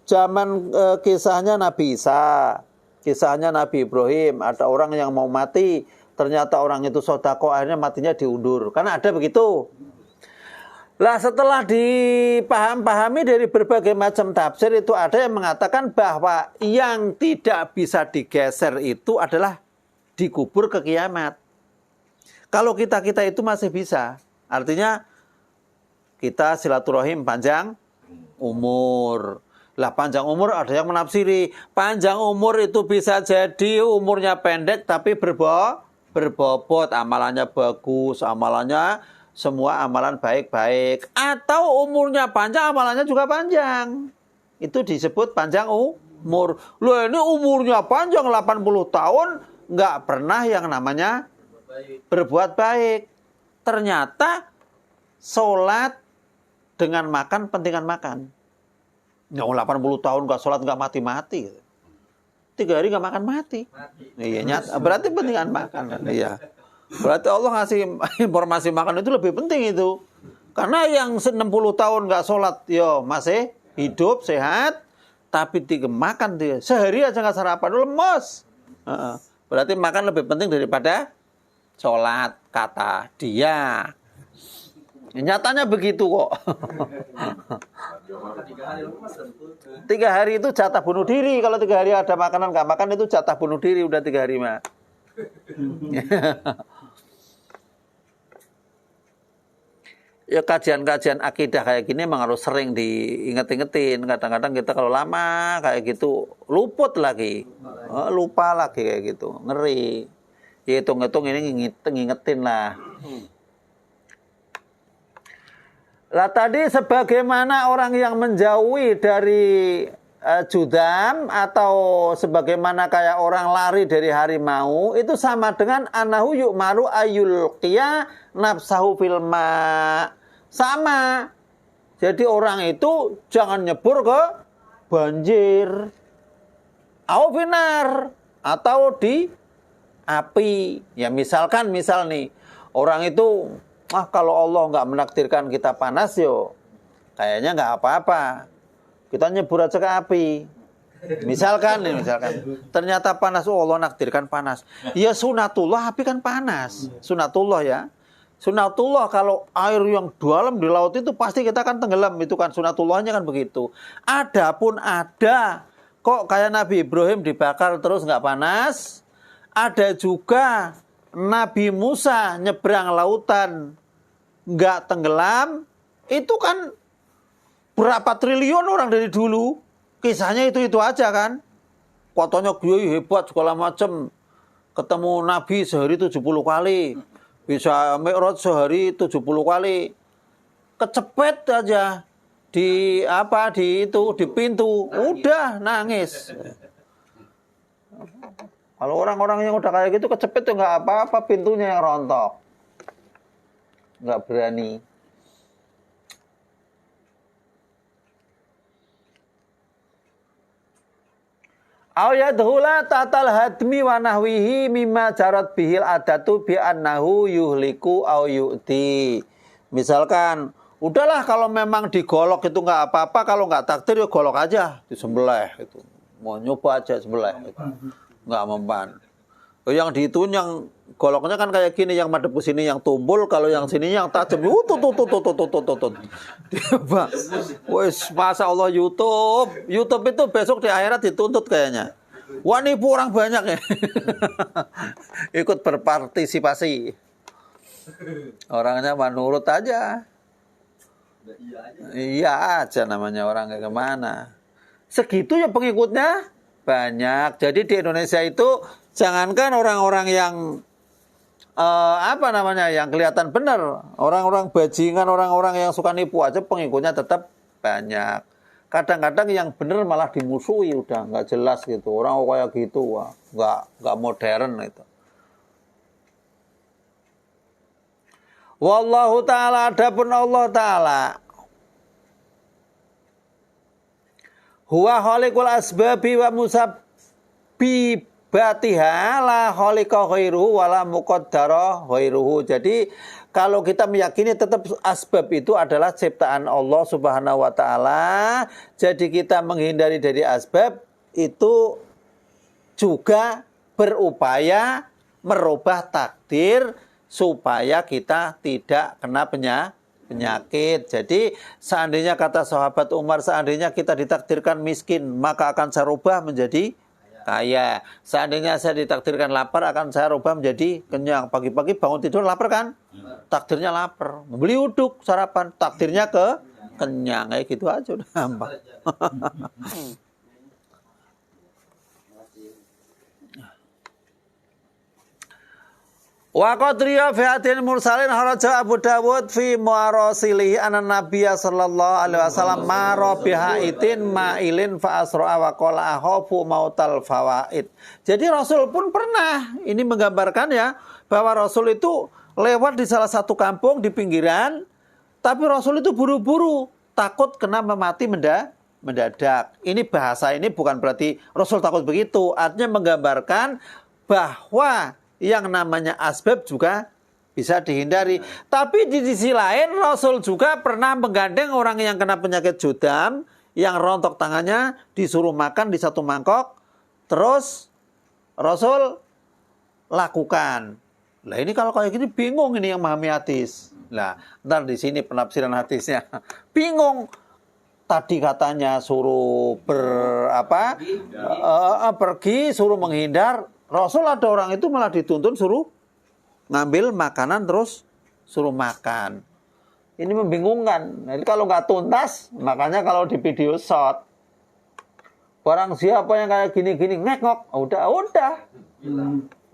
zaman kisahnya Nabi Isa, kisahnya Nabi Ibrahim. Ada orang yang mau mati, ternyata orang itu sodako, akhirnya matinya diundur. Karena ada begitu. Lah setelah dipahami dari berbagai macam tafsir, itu ada yang mengatakan bahwa yang tidak bisa digeser itu adalah dikubur ke kiamat. Kalau kita itu masih bisa. Artinya kita silaturahim panjang umur. Lah panjang umur ada yang menafsiri. Panjang umur itu bisa jadi umurnya pendek tapi berbobot. Amalannya bagus, amalannya semua amalan baik-baik. Atau umurnya panjang, amalannya juga panjang. Itu disebut panjang umur. Loh ini umurnya panjang 80 tahun, nggak pernah yang namanya berbuat baik. Ternyata sholat dengan makan pentingan makan. Ya 80 tahun nggak sholat nggak mati-mati. 3 hari nggak makan mati. Iya nyata. Berarti pentingan makan. Iya. Berarti Allah ngasih informasi makan itu lebih penting itu. Karena yang 60 tahun nggak sholat, yo masih hidup sehat, tapi makan dia sehari aja nggak sarapan, lemes. Berarti makan lebih penting daripada sholat, kata dia. Nyatanya begitu kok. 3 hari itu jatah bunuh diri. Kalau 3 hari ada makanan nggak makan itu jatah bunuh diri. Udah 3 hari mah. Ya kajian-kajian akidah kayak gini memang harus sering diinget-ingetin. Kadang-kadang kita kalau lama kayak gitu luput lagi, lupa lagi kayak gitu, ngeri. Ya hitung-hitung ini ngingetin lah. Lah tadi sebagaimana orang yang menjauhi dari judam atau sebagaimana kayak orang lari dari harimau, itu sama dengan anahu yu'maru ayyulqiya nafsahu fil ma. Sama. Jadi orang itu jangan nyebur ke banjir. Au finar, atau di api. Ya misal nih, orang itu kalau Allah nggak menakdirkan kita panas yo, kayaknya nggak apa-apa. Kita nyebur aja ke api. Misalkan, ternyata panas, Allah nakdirkan panas. Ya sunatullah, api kan panas. Sunatullah ya. Sunatullah kalau air yang dalam di laut itu pasti kita akan tenggelam. Itu kan sunatullahnya kan begitu. Adapun ada kok kayak Nabi Ibrahim dibakar terus nggak panas. Ada juga Nabi Musa nyebrang lautan nggak tenggelam. Itu kan berapa triliun orang dari dulu. Kisahnya itu aja kan. Katanya dia hebat segala macam. Ketemu Nabi sehari 70 kali. Bisa mi'raj sehari 70 kali. Kecepet aja di pintu. Udah nangis. Kalau orang-orang yang udah kayak gitu kecepet tuh nggak apa-apa, pintunya yang rontok. Nggak berani. Au yadhula tatal hadmi wa nahwihi mimma jarat bihil adatu bi annahu yuhliku au yu'ti. Misalkan, udahlah kalau memang digolok itu nggak apa-apa, kalau nggak takdir ya golok aja, disembelih itu. Mau nyoba aja sembelih itu. Nggak mempan. Yang diituin yang goloknya kan kayak gini, yang madep ke sini yang tumbul, kalau yang sini yang tajam. Wes, masa Allah YouTube itu besok di akhirat dituntut kayaknya. Wah, nipu orang banyak ya. Ikut berpartisipasi. Orangnya menurut aja.
Udah iya aja.
Iya aja namanya orang kayak kemana. Segitu ya pengikutnya banyak. Jadi di Indonesia itu jangankan orang-orang yang yang kelihatan benar, orang-orang bajingan, orang-orang yang suka nipu aja pengikutnya tetap banyak. Kadang-kadang yang benar malah dimusuhi, udah nggak jelas gitu. Orang kayak gitu, wah, nggak modern itu. Wallahu ta'ala, adapun Allah ta'ala huwa khaliqul asbabi wa musabbibatiha la khaliqa ghairuhu wa la muqaddara ghairuhu. Jadi kalau kita meyakini tetap asbab itu adalah ciptaan Allah Subhanahu wa taala, jadi kita menghindari dari asbab itu juga berupaya merubah takdir supaya kita tidak kena penyakit. Jadi seandainya kata sahabat Umar, seandainya kita ditakdirkan miskin, maka akan saya rubah menjadi kaya. Seandainya saya ditakdirkan lapar, akan saya rubah menjadi kenyang. Pagi-pagi bangun tidur lapar kan? Takdirnya lapar. Beli uduk sarapan, takdirnya kenyang. Kayak gitu aja udah gampang. Wa qadriya fi hadin mursalin haraja Abu Dawud fi muarasilihi anna nabiyya sallallahu alaihi wasallam mara bihaitin ma'ilin fa asra wa qala akhafu mautal fawaid. Jadi Rasul pun pernah ini menggambarkan ya bahwa Rasul itu lewat di salah satu kampung di pinggiran, tapi Rasul itu buru-buru takut kena mati mendadak. Ini bahasa ini bukan berarti Rasul takut begitu, artinya menggambarkan bahwa yang namanya asbab juga bisa dihindari. Tapi di sisi lain Rasul juga pernah menggandeng orang yang kena penyakit judam, yang rontok tangannya, disuruh makan di satu mangkok, terus Rasul lakukan. Lah ini kalau kayak gini bingung ini yang memahami hadis. Lah ntar di sini penafsiran hadisnya bingung. Tadi katanya suruh pergi, suruh menghindar. Rasul ada orang itu malah dituntun suruh ngambil makanan terus suruh makan. Ini membingungkan. Jadi kalau nggak tuntas, makanya kalau di video shot, barang siapa yang kayak gini-gini ngekok, udah.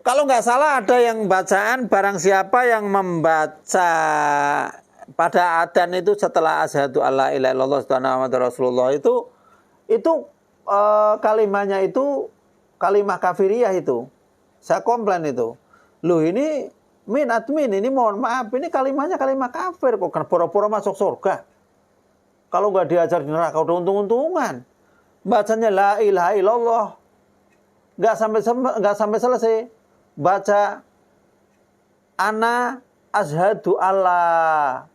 Kalau nggak salah ada yang bacaan barang siapa yang membaca pada adzan itu setelah asyhadu alla ilaha illallah wa anna muhammadar rasulullah itu kalimatnya itu kalimah kafiriyah itu. Saya komplain itu. Loh ini ini mohon maaf, ini kalimatnya kalimat kafir kok pura-pura masuk surga. Kalau nggak diajar di neraka udah untung-untungan. Bacanya la ilaha illallah. Nggak sampai selesai. Baca ana asyhadu alla.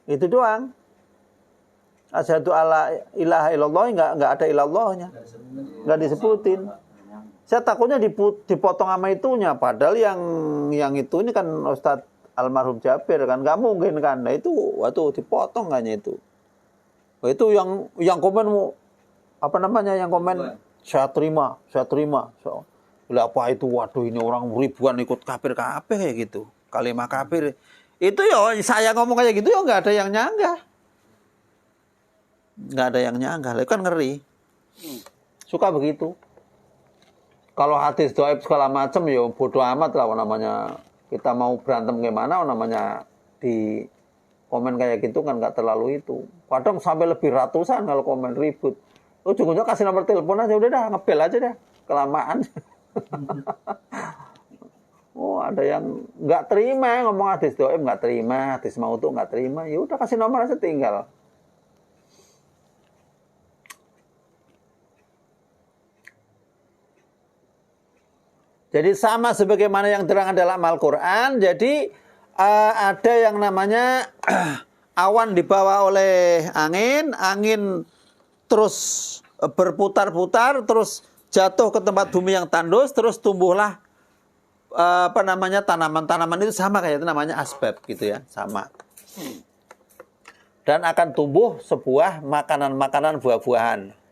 Itu doang. Asyhadu alla ilaha illallah enggak ada illallahnya. Enggak disebutin. Saya takutnya dipotong sama itunya, padahal yang itu ini kan Ustadz almarhum Jabir kan enggak mungkin kan. Nah itu waktu dipotong kayaknya itu. Itu yang komen yang komen saya terima. Lah apa itu, waduh ini orang ribuan ikut kafir kayak gitu. Kalimat kafir. Itu ya saya ngomong kayak gitu ya enggak ada yang nyanggah. Nggak ada yang nyanggah, itu kan ngeri. Suka begitu. Kalau hadis dhaif segala macam ya bodoh amat lah namanya. Kita mau berantem gimana namanya di komen kayak gitu kan nggak terlalu itu. Kadang sampai lebih ratusan kalau komen ribut. Ujung-ujungnya kasih nomor telepon aja udah dah, ngebel aja dah. Kelamaan. Oh ada yang nggak terima ngomong hadis dhaif nggak terima, hadis maudhu nggak terima. Ya udah kasih nomor aja tinggal. Jadi sama sebagaimana yang terang dalam Al-Quran. Jadi ada yang namanya awan dibawa oleh angin terus berputar-putar, terus jatuh ke tempat bumi yang tandus, terus tumbuhlah tanaman-tanaman itu sama kayak itu namanya asbab gitu ya, sama. Dan akan tumbuh sebuah makanan-makanan buah-buahan.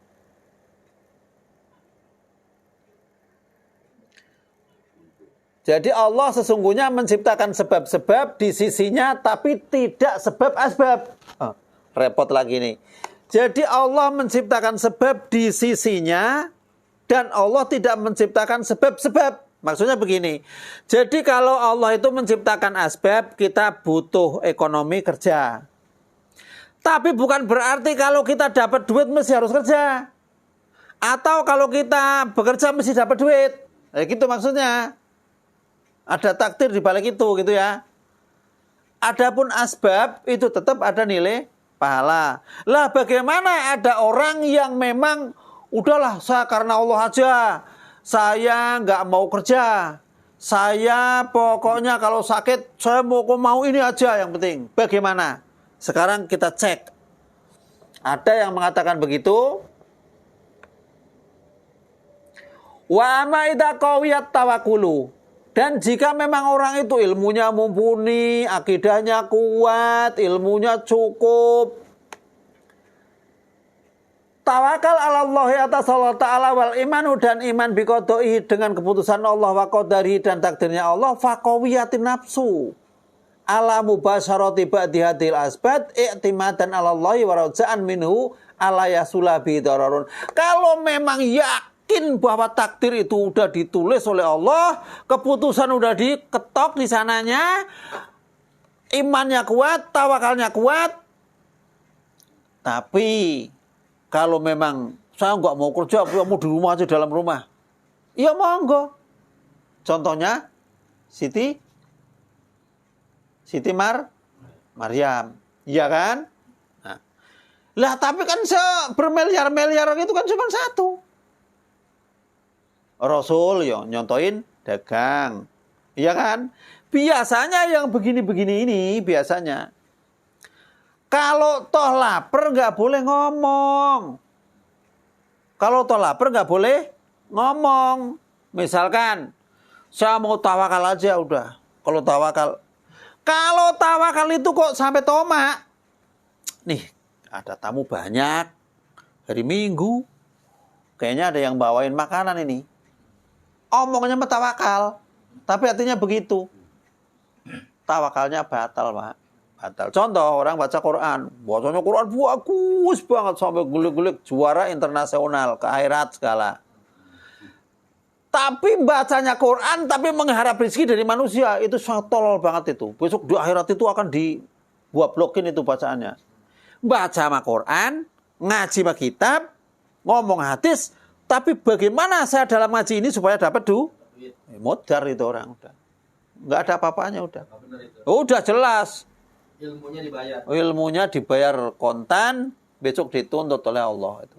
Jadi Allah sesungguhnya menciptakan sebab-sebab di sisinya, tapi tidak sebab asbab. Oh, repot lagi nih. Jadi Allah menciptakan sebab di sisinya, dan Allah tidak menciptakan sebab-sebab. Maksudnya begini, jadi kalau Allah itu menciptakan asbab, kita butuh ekonomi kerja. Tapi bukan berarti kalau kita dapat duit mesti harus kerja. Atau kalau kita bekerja mesti dapat duit. Gitu maksudnya. Ada takdir di balik itu gitu ya. Adapun asbab itu tetap ada nilai pahala. Lah bagaimana ada orang yang memang udahlah saya karena Allah aja. Saya nggak mau kerja. Saya pokoknya kalau sakit saya mau ini aja yang penting. Bagaimana? Sekarang kita cek. Ada yang mengatakan begitu. Wa ma idza qawiyat tawakkulu. Dan jika memang orang itu ilmunya mumpuni, akidahnya kuat, ilmunya cukup, tawakal ala Allah atas Allah Ta'ala wal imanu dan iman biqadaihi dengan keputusan Allah wa qadarihi dan takdirnya Allah, faqawiyatin nafsu ala mubasyarati ba'di hadhil asbad i'timadan ala Allah wa raja'an minhu ala yasula bi dararun. Kalau memang yakin bahwa takdir itu udah ditulis oleh Allah, keputusan udah diketok di sananya, imannya kuat, tawakalnya kuat. Tapi kalau memang saya nggak mau kerja, saya mau di rumah aja dalam rumah, ya monggo. Contohnya Siti Maryam, iya kan? Nah. Lah tapi kan bermiliar-miliar itu kan cuma satu. Rasul ya nyontoin dagang. Iya kan? Biasanya yang begini-begini ini biasanya kalau toh lapar nggak boleh ngomong. Kalau toh lapar nggak boleh ngomong. Misalkan saya mau tawakal aja udah. Kalau tawakal itu kok sampai tomak. Nih ada tamu banyak hari Minggu. Kayaknya ada yang bawain makanan ini. Omongnya tawakal, tapi artinya begitu. Tawakalnya batal, Pak. Batal. Contoh, orang baca Quran. Bacanya Quran bagus banget sampai gulik-gulik juara internasional ke akhirat segala. Tapi bacanya Quran tapi mengharap rezeki dari manusia, itu sangat tolol banget itu. Besok di akhirat itu akan blokin itu bacaannya. Baca sama Quran, ngaji sama kitab, ngomong hadis, tapi bagaimana saya dalam ngaji ini supaya dapat modar itu orang udah. Nggak ada apa-apanya udah. Udah jelas. Ilmunya dibayar kontan, besok dituntut oleh Allah itu.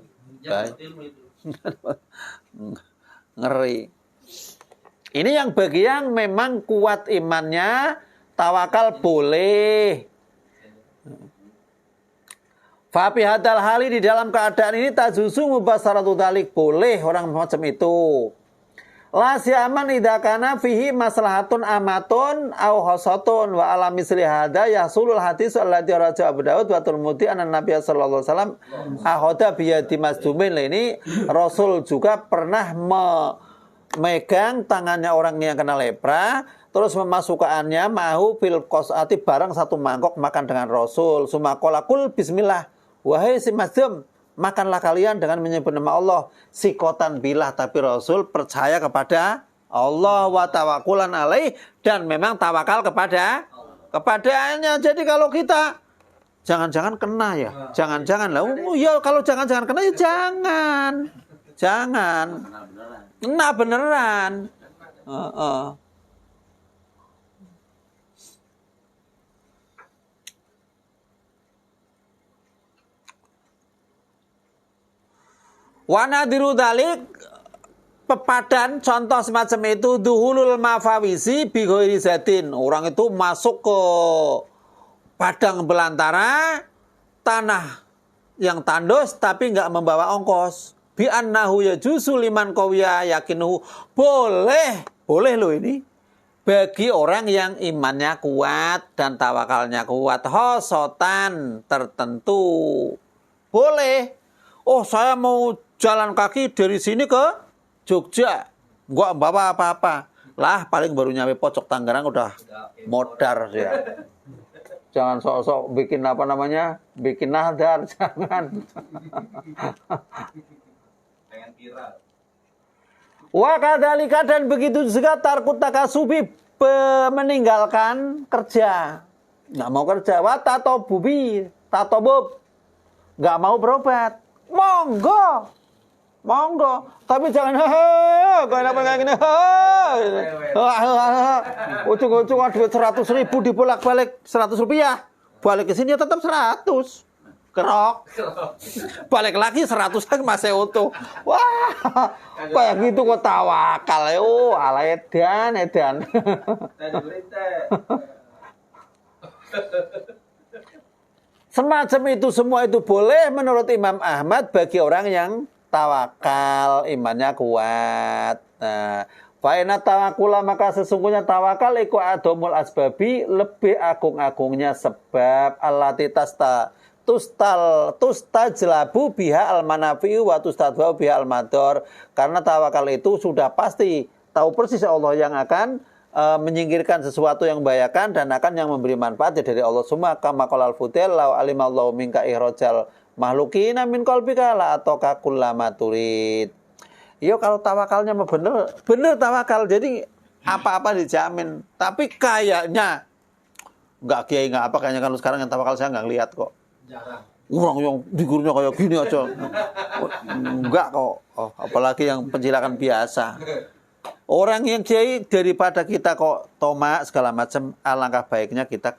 Ngeri. Ini yang bagi yang memang kuat imannya, tawakal boleh. Fafi hadal hali di dalam keadaan ini tajuzu mubasaratu dalik, boleh orang macam itu. La siaman idakana fihi maslahatun amatun au khosatun wa ala misli hada yasulul hadis alladhi raja Abu Daud wa Tirmidzi anna Nabi sallallahu alaihi wasallam akhoda biyadi masdumin. Ini Rasul juga pernah memegang tangannya orang yang kena lepra, terus memasukkannya mahu fil qasati barang satu mangkok makan dengan Rasul. Sumakolakul bismillah. Wahai si masdum, makanlah kalian dengan menyebut nama Allah. Sikotan bilah, tapi Rasul percaya kepada Allah wa tawakulan alaih, dan memang tawakal kepadanya. Jadi kalau kita jangan-jangan kena ya, jangan-jangan lah. Ya kalau jangan-jangan kena ya jangan. Kena beneran. Wanadiru dalik, pepadan contoh semacam itu duhulul mafawisi bi ghairi zatin. Orang itu masuk ke padang belantara, tanah yang tandus tapi nggak membawa ongkos. Bi annahu yajuzu liman qawiya yakinuhu, boleh loh ini bagi orang yang imannya kuat dan tawakalnya kuat, khosotan tertentu. Boleh. Oh, saya mau jalan kaki dari sini ke Jogja, nggak bawa apa-apa. Lah paling baru nyampe pojok Tangerang udah modar ya. Jangan sok-sok bikin apa namanya, bikin nadar, jangan.
Pengen viral.
Wa kadzalika, dan begitu juga tarkut takasubi, meninggalkan kerja. Nggak mau kerja. Wa tatobubi, tatobub, nggak mau berobat. Monggo. Monggo, tapi jangan kenapa kayak gini. Ujung-ujung duit 100.000 dibolak-balik 100 rupiah. Balik ke sini ya tetap 100. Kerok. Balik lagi 100 masih utuh. Wah, kayak gitu kok tawakal. Ala edan. Semacam itu semua itu boleh menurut Imam Ahmad bagi orang yang tawakal, imannya kuat. Nah, fa'ina tawakula, maka sesungguhnya tawakal iku adomul asbabi, lebih agung-agungnya sebab allati tustajlabu biha almanafi'u wa tustadbau biha almador. Karena tawakal itu sudah pasti tahu persis Allah yang akan menyingkirkan sesuatu yang membahayakan dan akan yang memberi manfaat dari Allah semua. Kama qalal fudel lau alimallahu minka ihrojal makhlukina min qalbika la atau kakullama turid. Yo kalau tawakalnya mah bener tawakal. Jadi apa-apa dijamin. Tapi kayaknya nggak kiai nggak apa, kayaknya kalau sekarang yang tawakal saya nggak lihat kok.
Jarang.
Orang yang figurnya kayak gini aja. Enggak kok. Oh, apalagi yang pencilakan biasa. Orang yang kiai daripada kita kok tomak segala macam, alangkah baiknya kita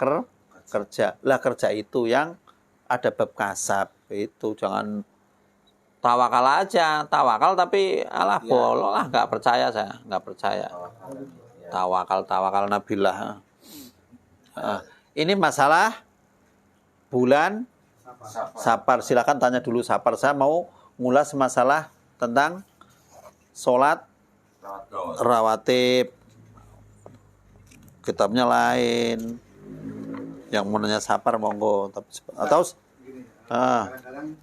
kerja. Lah kerja itu yang ada bab kasab. Itu jangan tawakal aja, tawakal tapi alah bolong lah, nggak percaya saya, nggak percaya. Tawakal nabilah. Ini masalah bulan Safar. Silakan tanya dulu Safar. Saya mau ngulas masalah tentang sholat rawatib. Kitabnya lain. Yang mau nanya Safar monggo. Atau
kadang-kadang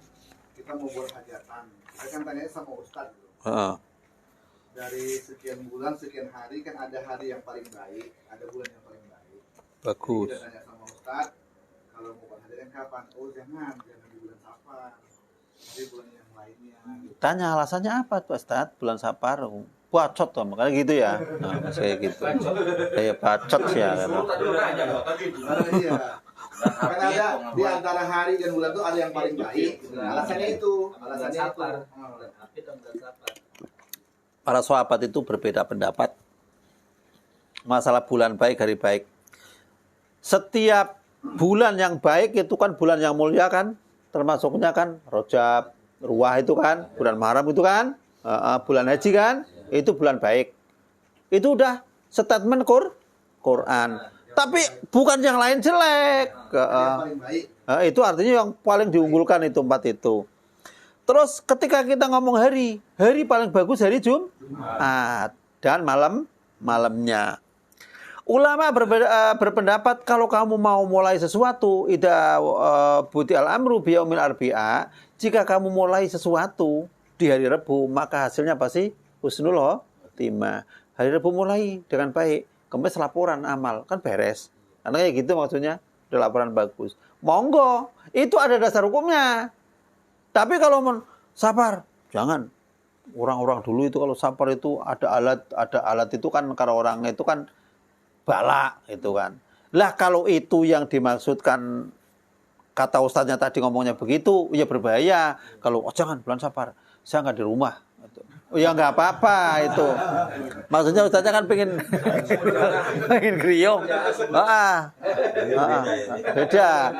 kita mau buat hajatan, kita kan tanya sama Ustadz dari sekian bulan, sekian hari, kan ada hari yang paling baik, ada bulan yang paling baik.
Bagus.
Kita tanya sama Ustadz, kalau mau buat hajatan kapan? Oh jangan di bulan Safar, tapi bulan yang lainnya.
Tanya alasannya apa tuh Ustadz? Bulan Safar bacot tuh, makanya gitu ya. Nah, kayak gitu. Kayak bacot sih ya.
Iya. Kan ada di antara hari dan bulan itu ada yang paling baik. Alasannya itu.
Para sahabat itu berbeda pendapat masalah bulan baik, hari baik. Setiap bulan yang baik itu kan bulan yang mulia kan, termasuknya kan Rajab, Ruwah itu kan, bulan Muharram itu kan, bulan haji kan, itu bulan baik. Itu udah statement Quran. Tapi bukan yang lain jelek. Itu artinya yang paling diunggulkan itu 4 itu. Terus ketika kita ngomong hari paling bagus hari Jumat dan malamnya. Ulama berpendapat kalau kamu mau mulai sesuatu, idza buti al-amru bi yaumil arbi'a, jika kamu mulai sesuatu di hari Rabu, maka hasilnya pasti husnul khotimah. Hari Rabu mulai dengan baik. Kemudian laporan amal, kan beres. Karena kayak gitu maksudnya, udah laporan bagus. Monggo, itu ada dasar hukumnya. Tapi kalau Safar, jangan. Orang-orang dulu itu kalau Safar itu ada alat itu kan, kalau orang itu kan balak itu kan. Lah kalau itu yang dimaksudkan, kata ustadznya tadi ngomongnya begitu, ya berbahaya. Kalau jangan bulan Safar, saya nggak di rumah. Oh ya nggak apa-apa itu. Maksudnya ustaznya kan pengen kriung. Beda.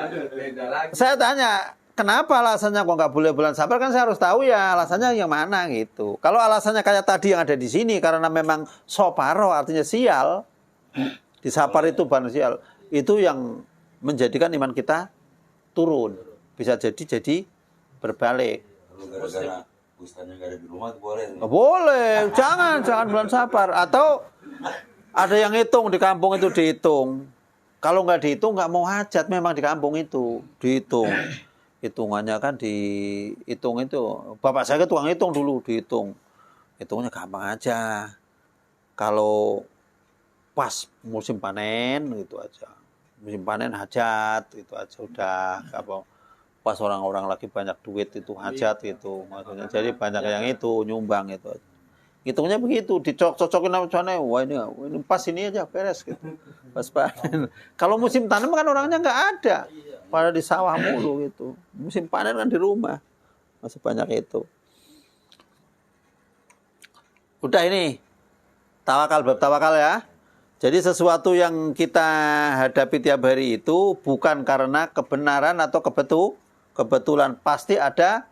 Saya tanya, kenapa alasannya kok nggak boleh bulan Safar? Kan saya harus tahu ya alasannya yang mana gitu. Kalau alasannya kayak tadi yang ada di sini karena memang soparo artinya sial, di Safar itu bukan sial, itu yang menjadikan iman kita turun. Bisa jadi berbalik.
Kalau gara-gara ustaznya nggak ada di rumah boleh.
Boleh, jangan bulan Safar. Atau ada yang hitung di kampung itu dihitung. Kalau nggak dihitung nggak mau hajat, memang di kampung itu dihitung. Hitungannya kan dihitung itu. Bapak saya tukang hitung dulu dihitung. Hitungnya gampang aja. Kalau pas musim panen gitu aja. Musim panen hajat itu aja udah apa pas orang-orang lagi banyak duit itu hajat itu maksudnya. Jadi banyak yang itu nyumbang itu aja. Hitungnya begitu, dicocok-cocokin sama cuannya, wah ini pas ini aja beres gitu. Pas panen. Kalau musim tanam kan orangnya nggak ada. Pada di sawah mulu gitu. Musim panen kan di rumah. Masih banyak itu. Udah ini. Tawakal, bab tawakal ya. Jadi sesuatu yang kita hadapi tiap hari itu bukan karena kebenaran atau kebetulan. Pasti ada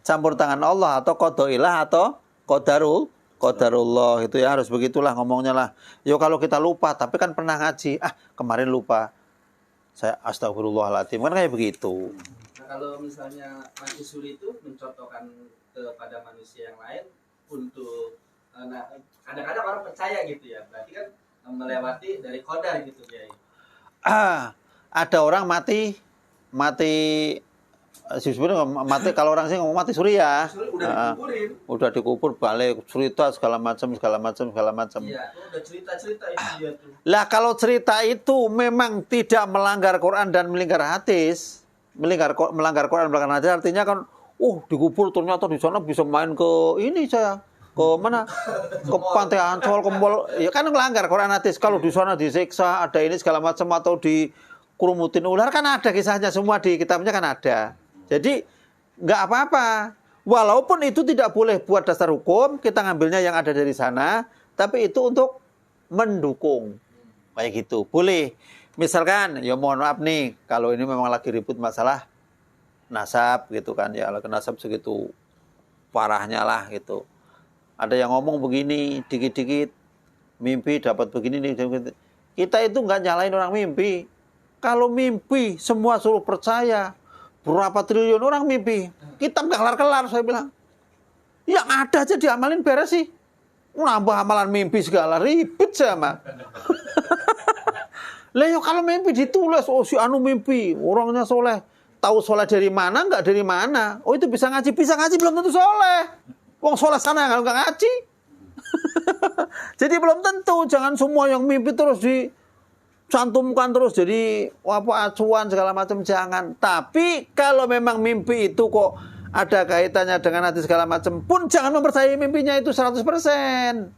campur tangan Allah atau qadailah atau qadarullah itu ya harus begitulah ngomongnya lah. Yo kalau kita lupa tapi kan pernah ngaji, kemarin lupa. Saya astagfirullahaladzim kan kayak begitu.
Nah, kalau misalnya mati suri itu mencontohkan kepada manusia yang lain untuk kadang-kadang orang percaya gitu ya. Berarti kan melewati dari qadar gitu ya.
Ada orang mati sebenarnya mati kalau orang sih ngomong mati suri ya. Udah dikubur balik cerita segala macam.
Iya, udah cerita itu dia tuh.
Lah kalau cerita itu memang tidak melanggar Quran dan melanggar hadis, melanggar Quran melanggar hadis artinya kan dikubur ternyata di sana bisa main ke ini saya. Ke mana? Ke Pantai Ancol, ke mall. Ya kan melanggar Quran hadis. Kalau di sana disiksa, ada ini segala macam atau dikurumutin ular kan ada kisahnya semua di kitabnya kan ada. Jadi nggak apa-apa. Walaupun itu tidak boleh buat dasar hukum, kita ngambilnya yang ada dari sana, tapi itu untuk mendukung. Kayak gitu. Boleh. Misalkan, ya mohon maaf nih, kalau ini memang lagi ribut masalah nasab gitu kan, ya nasab segitu parahnya lah gitu. Ada yang ngomong begini, dikit-dikit mimpi dapat begini nih. Kita itu nggak nyalain orang mimpi. Kalau mimpi semua suruh percaya. Berapa triliun orang mimpi. Kita nggak kelar-kelar saya bilang. Yang ada aja diamalin beres sih. Nambah amalan mimpi segala ribet sama. Lah yo kalau mimpi ditulis, si anu mimpi, orangnya soleh. Tahu soleh dari mana, nggak dari mana. Itu bisa ngaji belum tentu soleh. Wong soleh sana nggak ngaji. Jadi belum tentu. Jangan semua yang mimpi terus dicantumkan terus jadi acuan segala macam, jangan. Tapi kalau memang mimpi itu kok ada kaitannya dengan hati segala macam pun jangan mempercayai mimpinya itu 100%.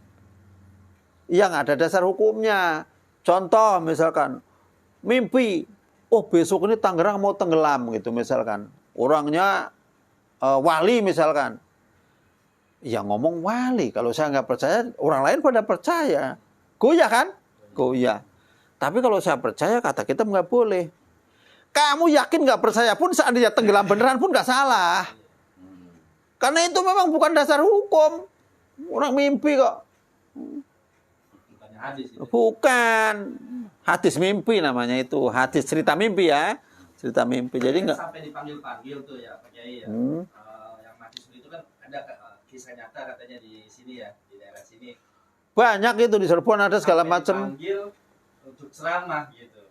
Yang ada dasar hukumnya. Contoh misalkan mimpi, besok ini Tangerang mau tenggelam gitu misalkan. Orangnya wali misalkan. Ya ngomong wali, kalau saya nggak percaya, orang lain pada percaya. Goyah kan? Goyah. Tapi kalau saya percaya, kata kita nggak boleh. Kamu yakin nggak percaya pun, seandainya tenggelam beneran pun nggak salah. Karena itu memang bukan dasar hukum. Orang mimpi kok.
Bukannya hadis itu.
Bukan. Hadis mimpi namanya itu. Hadis cerita mimpi ya. Cerita mimpi. Jadi nggak.
Sampai dipanggil-panggil tuh ya, Pak Kiai ya. Yang mati suri itu kan ada kisah nyata katanya di sini ya, di daerah sini.
Banyak itu di Cirebon ada segala macam.
Dipanggil untuk ceramah gitu.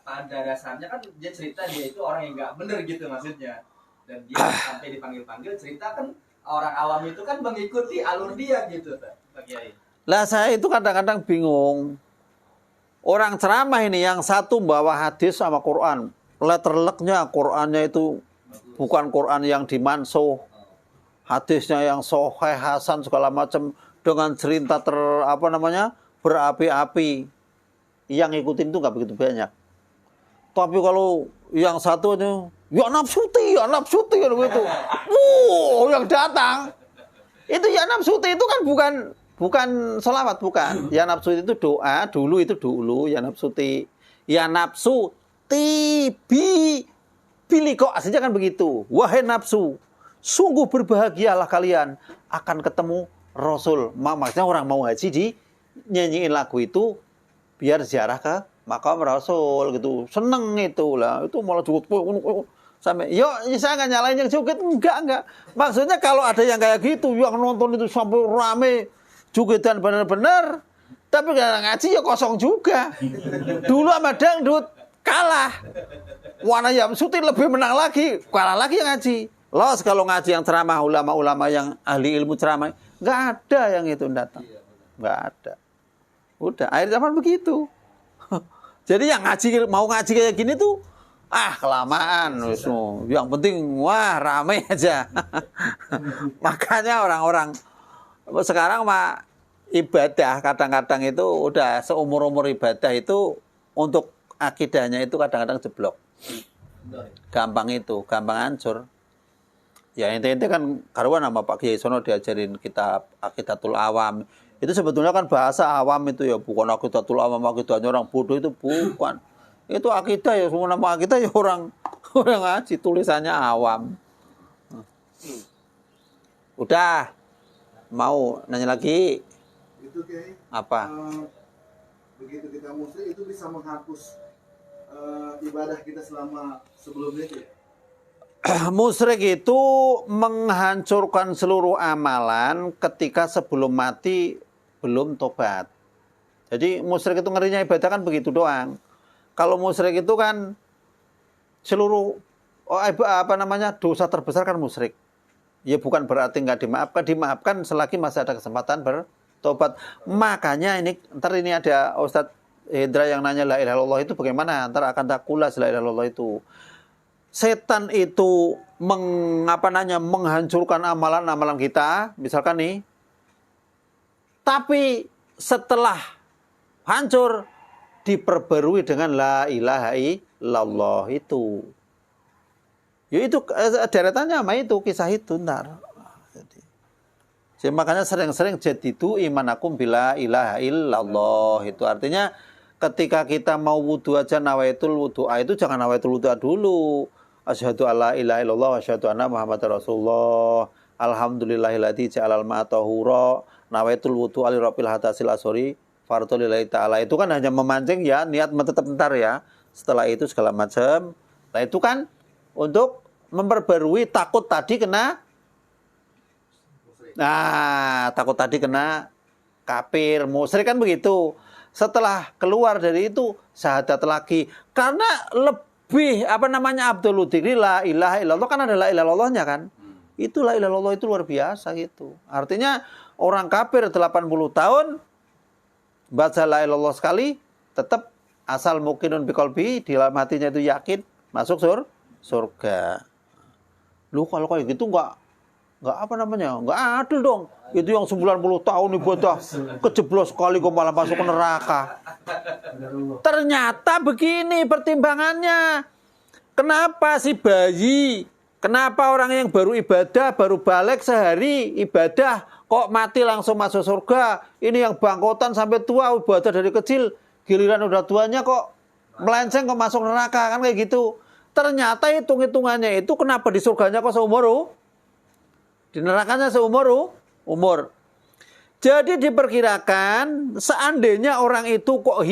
Pada dasarnya kan dia cerita dia itu orang yang nggak bener gitu maksudnya. Dan dia sampai dipanggil-panggil cerita kan orang awam itu kan mengikuti alur dia gitu Pak Kiai.
Lah saya itu kadang-kadang bingung. Orang ceramah ini yang satu bawa hadis sama Quran. Letterleknya Qurannya itu bukan Quran yang dimansuh. Hadisnya yang sahih hasan segala macam dengan cerita berapi-api. Yang ngikutin itu nggak begitu banyak. Tapi kalau yang satu itu ya nafsuti gitu. Yang datang itu ya nafsuti itu kan bukan sholawat, bukan. Ya nafsuti itu doa, dulu ya nafsuti. Ya nafsuti pilih kok aslinya kan begitu. Wahai nafsu, sungguh berbahagialah kalian akan ketemu Rasul. Maksudnya orang mau haji nyanyiin lagu itu biar ziarah ke makam Rasul gitu. Seneng itu lah. Itu malah juga sampai saya nggak nyalain yang joget, enggak. Maksudnya kalau ada yang kayak gitu yang nonton itu sampai rame jogetan benar-benar, tapi kalau ngaji ya kosong juga. Dulu sama dangdut kalah. Warna yang suti lebih menang lagi, kalah lagi yang ngaji. Los kalau ngaji yang ceramah ulama-ulama yang ahli ilmu ceramah, nggak ada yang itu datang, nggak ada. Udah, akhir zaman begitu. Jadi yang mau ngaji kayak gini tuh kelamaan. Yang penting rame aja. Makanya orang-orang sekarang mah ibadah kadang-kadang itu udah seumur-umur ibadah itu untuk akidahnya itu kadang-kadang jeblok. Gampang hancur. Ya ente kan karuan sama Pak Kiai Sono diajarin kitab Aqidatul Awam. Itu sebetulnya kan bahasa awam itu ya, bukan Aqidatul Awam, akidahnya orang bodoh itu bukan. Itu akidah ya, semua nama akidah ya orang ngaji, tulisannya awam. Udah, mau nanya lagi?
Itu Kiai.
Apa?
Begitu kita musyrik itu bisa menghapus ibadah kita selama sebelumnya itu ya?
Musyrik itu menghancurkan seluruh amalan ketika sebelum mati belum tobat. Jadi musyrik itu ngerinya ibadah kan begitu doang. Kalau musyrik itu kan seluruh dosa terbesar kan musyrik. Ya bukan berarti nggak dimaafkan selagi masih ada kesempatan bertobat. Makanya ntar ini ada Ustadz Hendra yang nanya la ilaha illallah itu bagaimana? Ntar akan tak kulas la ilaha illallah itu. Setan itu menghancurkan amalan-amalan kita, misalkan nih. Tapi setelah hancur diperbarui dengan la ilaha illallah itu. Ya itu deretannya sama itu kisah itu ntar. Jadi makanya sering-sering jadidu imanakum bila ilaha illallah itu artinya ketika kita mau wudu aja nawaitul wudu'a itu jangan nawaitul wudu'a dulu. Asyhadu alla ilaha illallah wa asyhadu anna Muhammadar Rasulullah. Alhamdulillahilladzi ja'alal ma'a tahura. Nawaitul wudu'a li rabbil hadasil asori fardhu lillahi ta'ala. Itu kan hanya memancing ya, niat tetap bentar ya. Setelah itu segala macam. Nah itu kan untuk memperbarui takut tadi kena kafir, musyrik kan begitu. Setelah keluar dari itu syahadat lagi. Karena lebih Abdul Dzikri la ilaha illallah kan ada la ilaha illallahnya kan. Itu la ilaha illallah itu luar biasa gitu. Artinya orang kafir 80 tahun baca la ilaha illallah sekali tetap asal muqinun biqalbi di dalam hatinya itu yakin masuk surga. Lu kalau kayak gitu enggak adil dong. Itu yang 90 tahun ibadah kejeblos sekali kok malah masuk ke neraka. Ternyata begini pertimbangannya. Kenapa si bayi? Kenapa orang yang baru ibadah, baru balik sehari ibadah kok mati langsung masuk surga? Ini yang bangkotan sampai tua ibadah dari kecil, giliran udah tuanya kok melenceng kok masuk neraka kan kayak gitu. Ternyata hitung-hitungannya itu kenapa di surganya kok seumur? Di nerakanya seumur umur. Jadi diperkirakan seandainya orang itu kok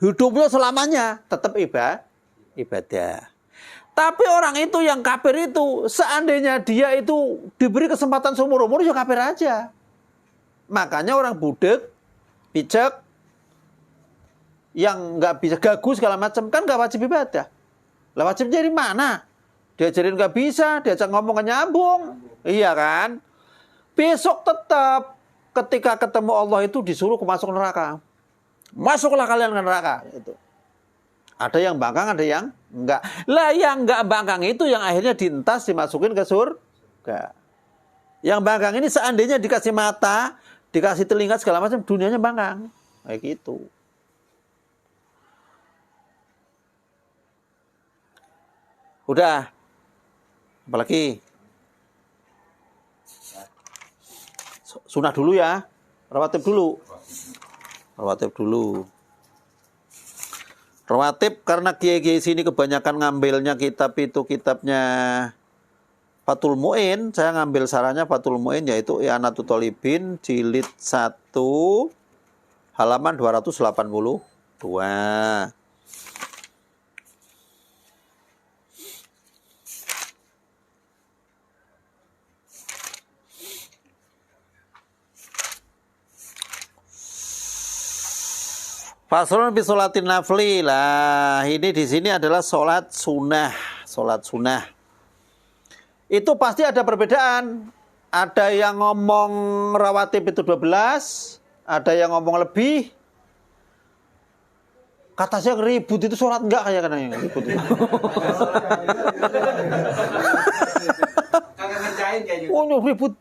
hidupnya selamanya tetap ibadah. Tapi orang itu yang kafir itu seandainya dia itu diberi kesempatan seumur umur ya kafir aja. Makanya orang budek, picek, yang nggak bisa gagu segala macam kan nggak wajib ibadah. Lah wajib dari mana? Diajarin nggak bisa, diajak ngomong nyambung, iya kan? Besok tetap ketika ketemu Allah itu disuruh masuk neraka. Masuklah kalian ke neraka. Itu. Ada yang bangkang, ada yang enggak. Lah yang enggak bangkang itu yang akhirnya dientas dimasukin ke surga. Yang bangkang ini seandainya dikasih mata, dikasih telinga segala macam, dunianya bangkang. Kayak gitu. Udah. Apalagi? Sunah dulu ya. Rawatib dulu. Rawatib karena kiai-kiai sini kebanyakan ngambilnya kitab itu kitabnya Fathul Mu'in. Saya ngambil sarannya Fathul Mu'in yaitu I'anatul Thalibin jilid 1 halaman 282. Faslun bi sholatin nafli. Lah, ini di sini adalah sholat sunnah. Itu pasti ada perbedaan. Ada yang ngomong rawatib itu 12, ada yang ngomong lebih. Kata saya ribut itu sholat enggak kayak katanya ribut itu.
Kagak ngerjain kayak gitu.
Oh ribut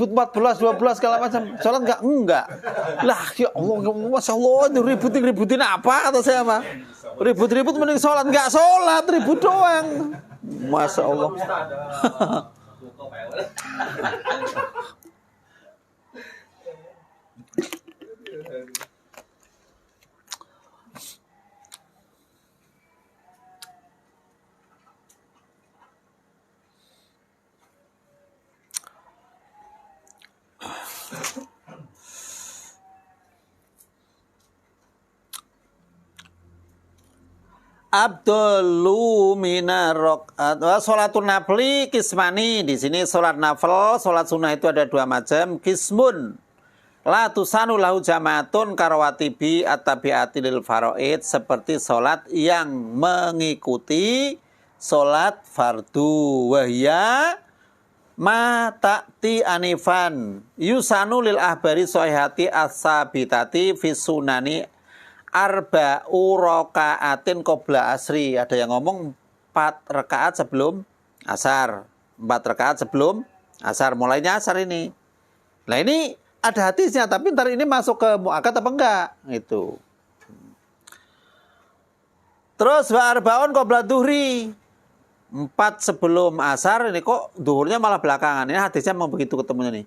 14, 12 segala macam. Sholat enggak. Lah ya Allah, Masya Allah itu ributin apa kata saya mah. Ribut mending sholat enggak sholat, ribut doang. Masya Allah. Abdullu minarok sholatun nafli kismani. Di sini sholat nafil, sholat sunnah itu ada dua macam. Kismun la tusanu lahu jamaatun karawatibi at-tabi'ati lil faraid, seperti sholat yang mengikuti sholat fardu. Wahya ma ta'ti anifan yusanu lil ahbari sohihati as-sabitati fi sunani arba'u raka'atin qabla asri. Ada yang ngomong 4 rakaat sebelum asar. 4 rakaat sebelum asar. Mulainya asar ini. Nah ini ada hadisnya, tapi ntar ini masuk ke mu'akad apa enggak? Itu. Terus wa arba'un qabla duhri. 4 sebelum asar, ini kok duhurnya malah belakangan. Ini hadisnya memang begitu ketemunya nih.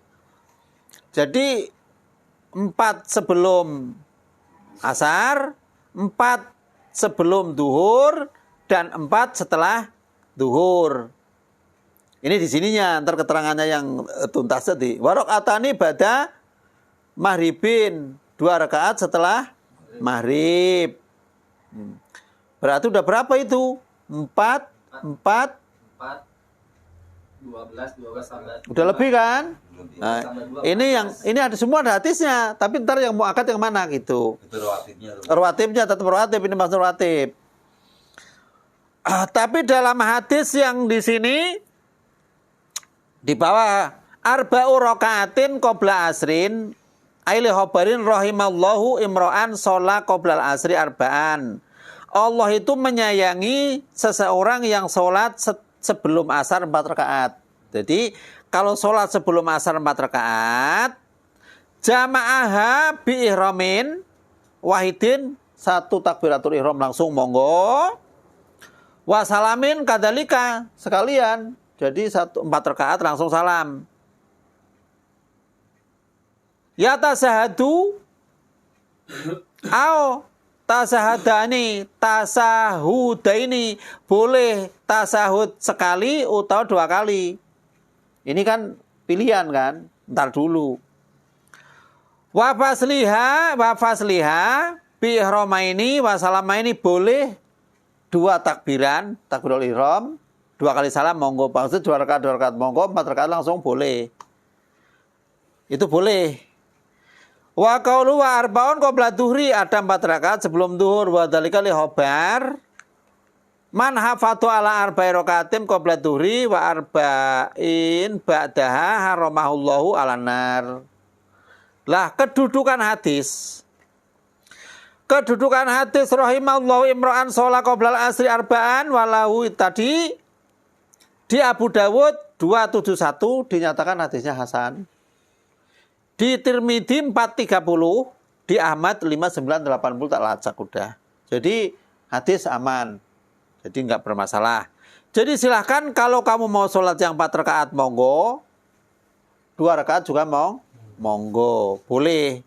Jadi 4 sebelum asar, 4 sebelum duhur, dan 4 setelah duhur. Ini di sininya, ntar keterangannya yang tuntas tadi. Warokatani bada maghribin, 2 rakaat setelah maghrib. Berarti udah berapa itu? 4, 12 tambah. Udah lebih kan? Nah, ini ada semua ada hadisnya, tapi ntar yang mu'akad yang mana gitu.
Itu rawatibnya.
Rawatibnya tetap rawatib, ini maksud rawatib. Tapi dalam hadis yang di sini di bawah arba'u raka'atin qabla asrin aili khabarin rahimallahu imra'an sholat qabla asri arba'an. Allah itu menyayangi seseorang yang sholat sebelum asar 4 rakaat. Jadi kalau sholat sebelum asar 4 rakaat, jama'aha bi ihramin wahidin, 1 takbiratul ihram langsung monggo. Wasalamin kadalika sekalian. Jadi 4 rakaat langsung salam. Ya tasahadu au tasahadani, tasahudaini, boleh tasahud sekali atau 2 kali. Ini kan pilihan kan, ntar dulu. Wa fasliha bi ihramaini wa salamaini, boleh 2 takbiran, takbirul ihram, 2 kali salam monggo. Maksud 2 rakaat monggo, 4 rakaat langsung boleh. Itu boleh. Wa qaulu wa arba'un qabla duhri, ada 4 rakaat sebelum duhur. Wa dzalika li khabar man hafatu ala arba'i rakaatin qabla duhri wa arba'in ba'daha haramahullahu ala nar. Lah kedudukan hadis rahimallahu imra'an sholat qabla asri arba'an walahu tadi di Abu Dawud 271 dinyatakan hadisnya hasan. Di Tirmidzi 430, di Ahmad 5980 tak lacak udah. Jadi hadis aman. Jadi enggak bermasalah. Jadi silahkan kalau kamu mau sholat yang 4 rakaat monggo, 2 rakaat juga monggo, boleh.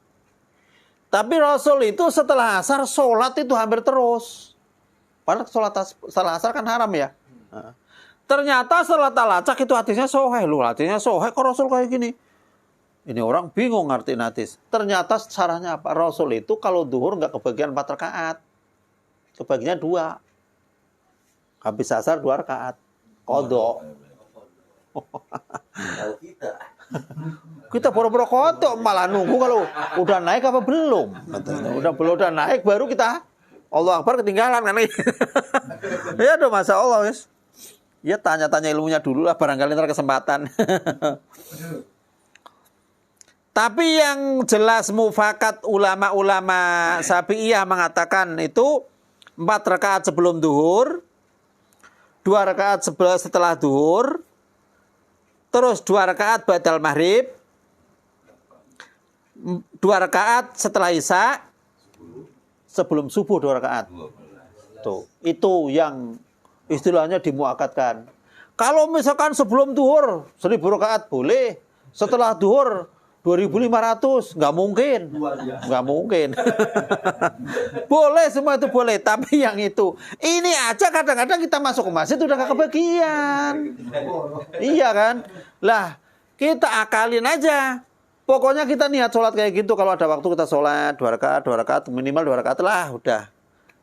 Tapi Rasul itu setelah asar sholat itu hampir terus. Padahal setelah asar kan haram ya. Nah, ternyata setelah talacak itu hadisnya sahih loh. Hadisnya sahih kok Rasul kayak gini. Ini orang bingung ngerti hadis. Ternyata caranya apa? Rasul itu kalau duhur nggak kebagian 4 rakaat. Kebagiannya 2. Habis asar 2 rakaat. Qadha. Kita boro-boro kodok malah nunggu kalau udah naik apa belum. Udah naik baru kita Allah Akbar ketinggalan kan. Ya udah masa Allah guys. Ya tanya-tanya ilmunya dulu lah barangkali ntar kesempatan. Tapi yang jelas mufakat ulama-ulama Syafi'iyah mengatakan itu 4 rakaat sebelum duhur, 2 rakaat setelah duhur, terus 2 rakaat ba'dal maghrib, 2 rakaat setelah isya, sebelum subuh 2 rakaat. Tuh, itu yang istilahnya dimuakatkan. Kalau misalkan sebelum duhur 1000 rakaat boleh, setelah duhur 2.500, nggak mungkin, nggak mungkin. Boleh semua itu boleh, tapi yang itu, ini aja kadang-kadang kita masuk ke masjid udah nggak kebagian, iya kan? Lah kita akalin aja. Pokoknya kita niat sholat kayak gitu, kalau ada waktu kita sholat 2 rakaat, minimal 2 rakaat lah, udah.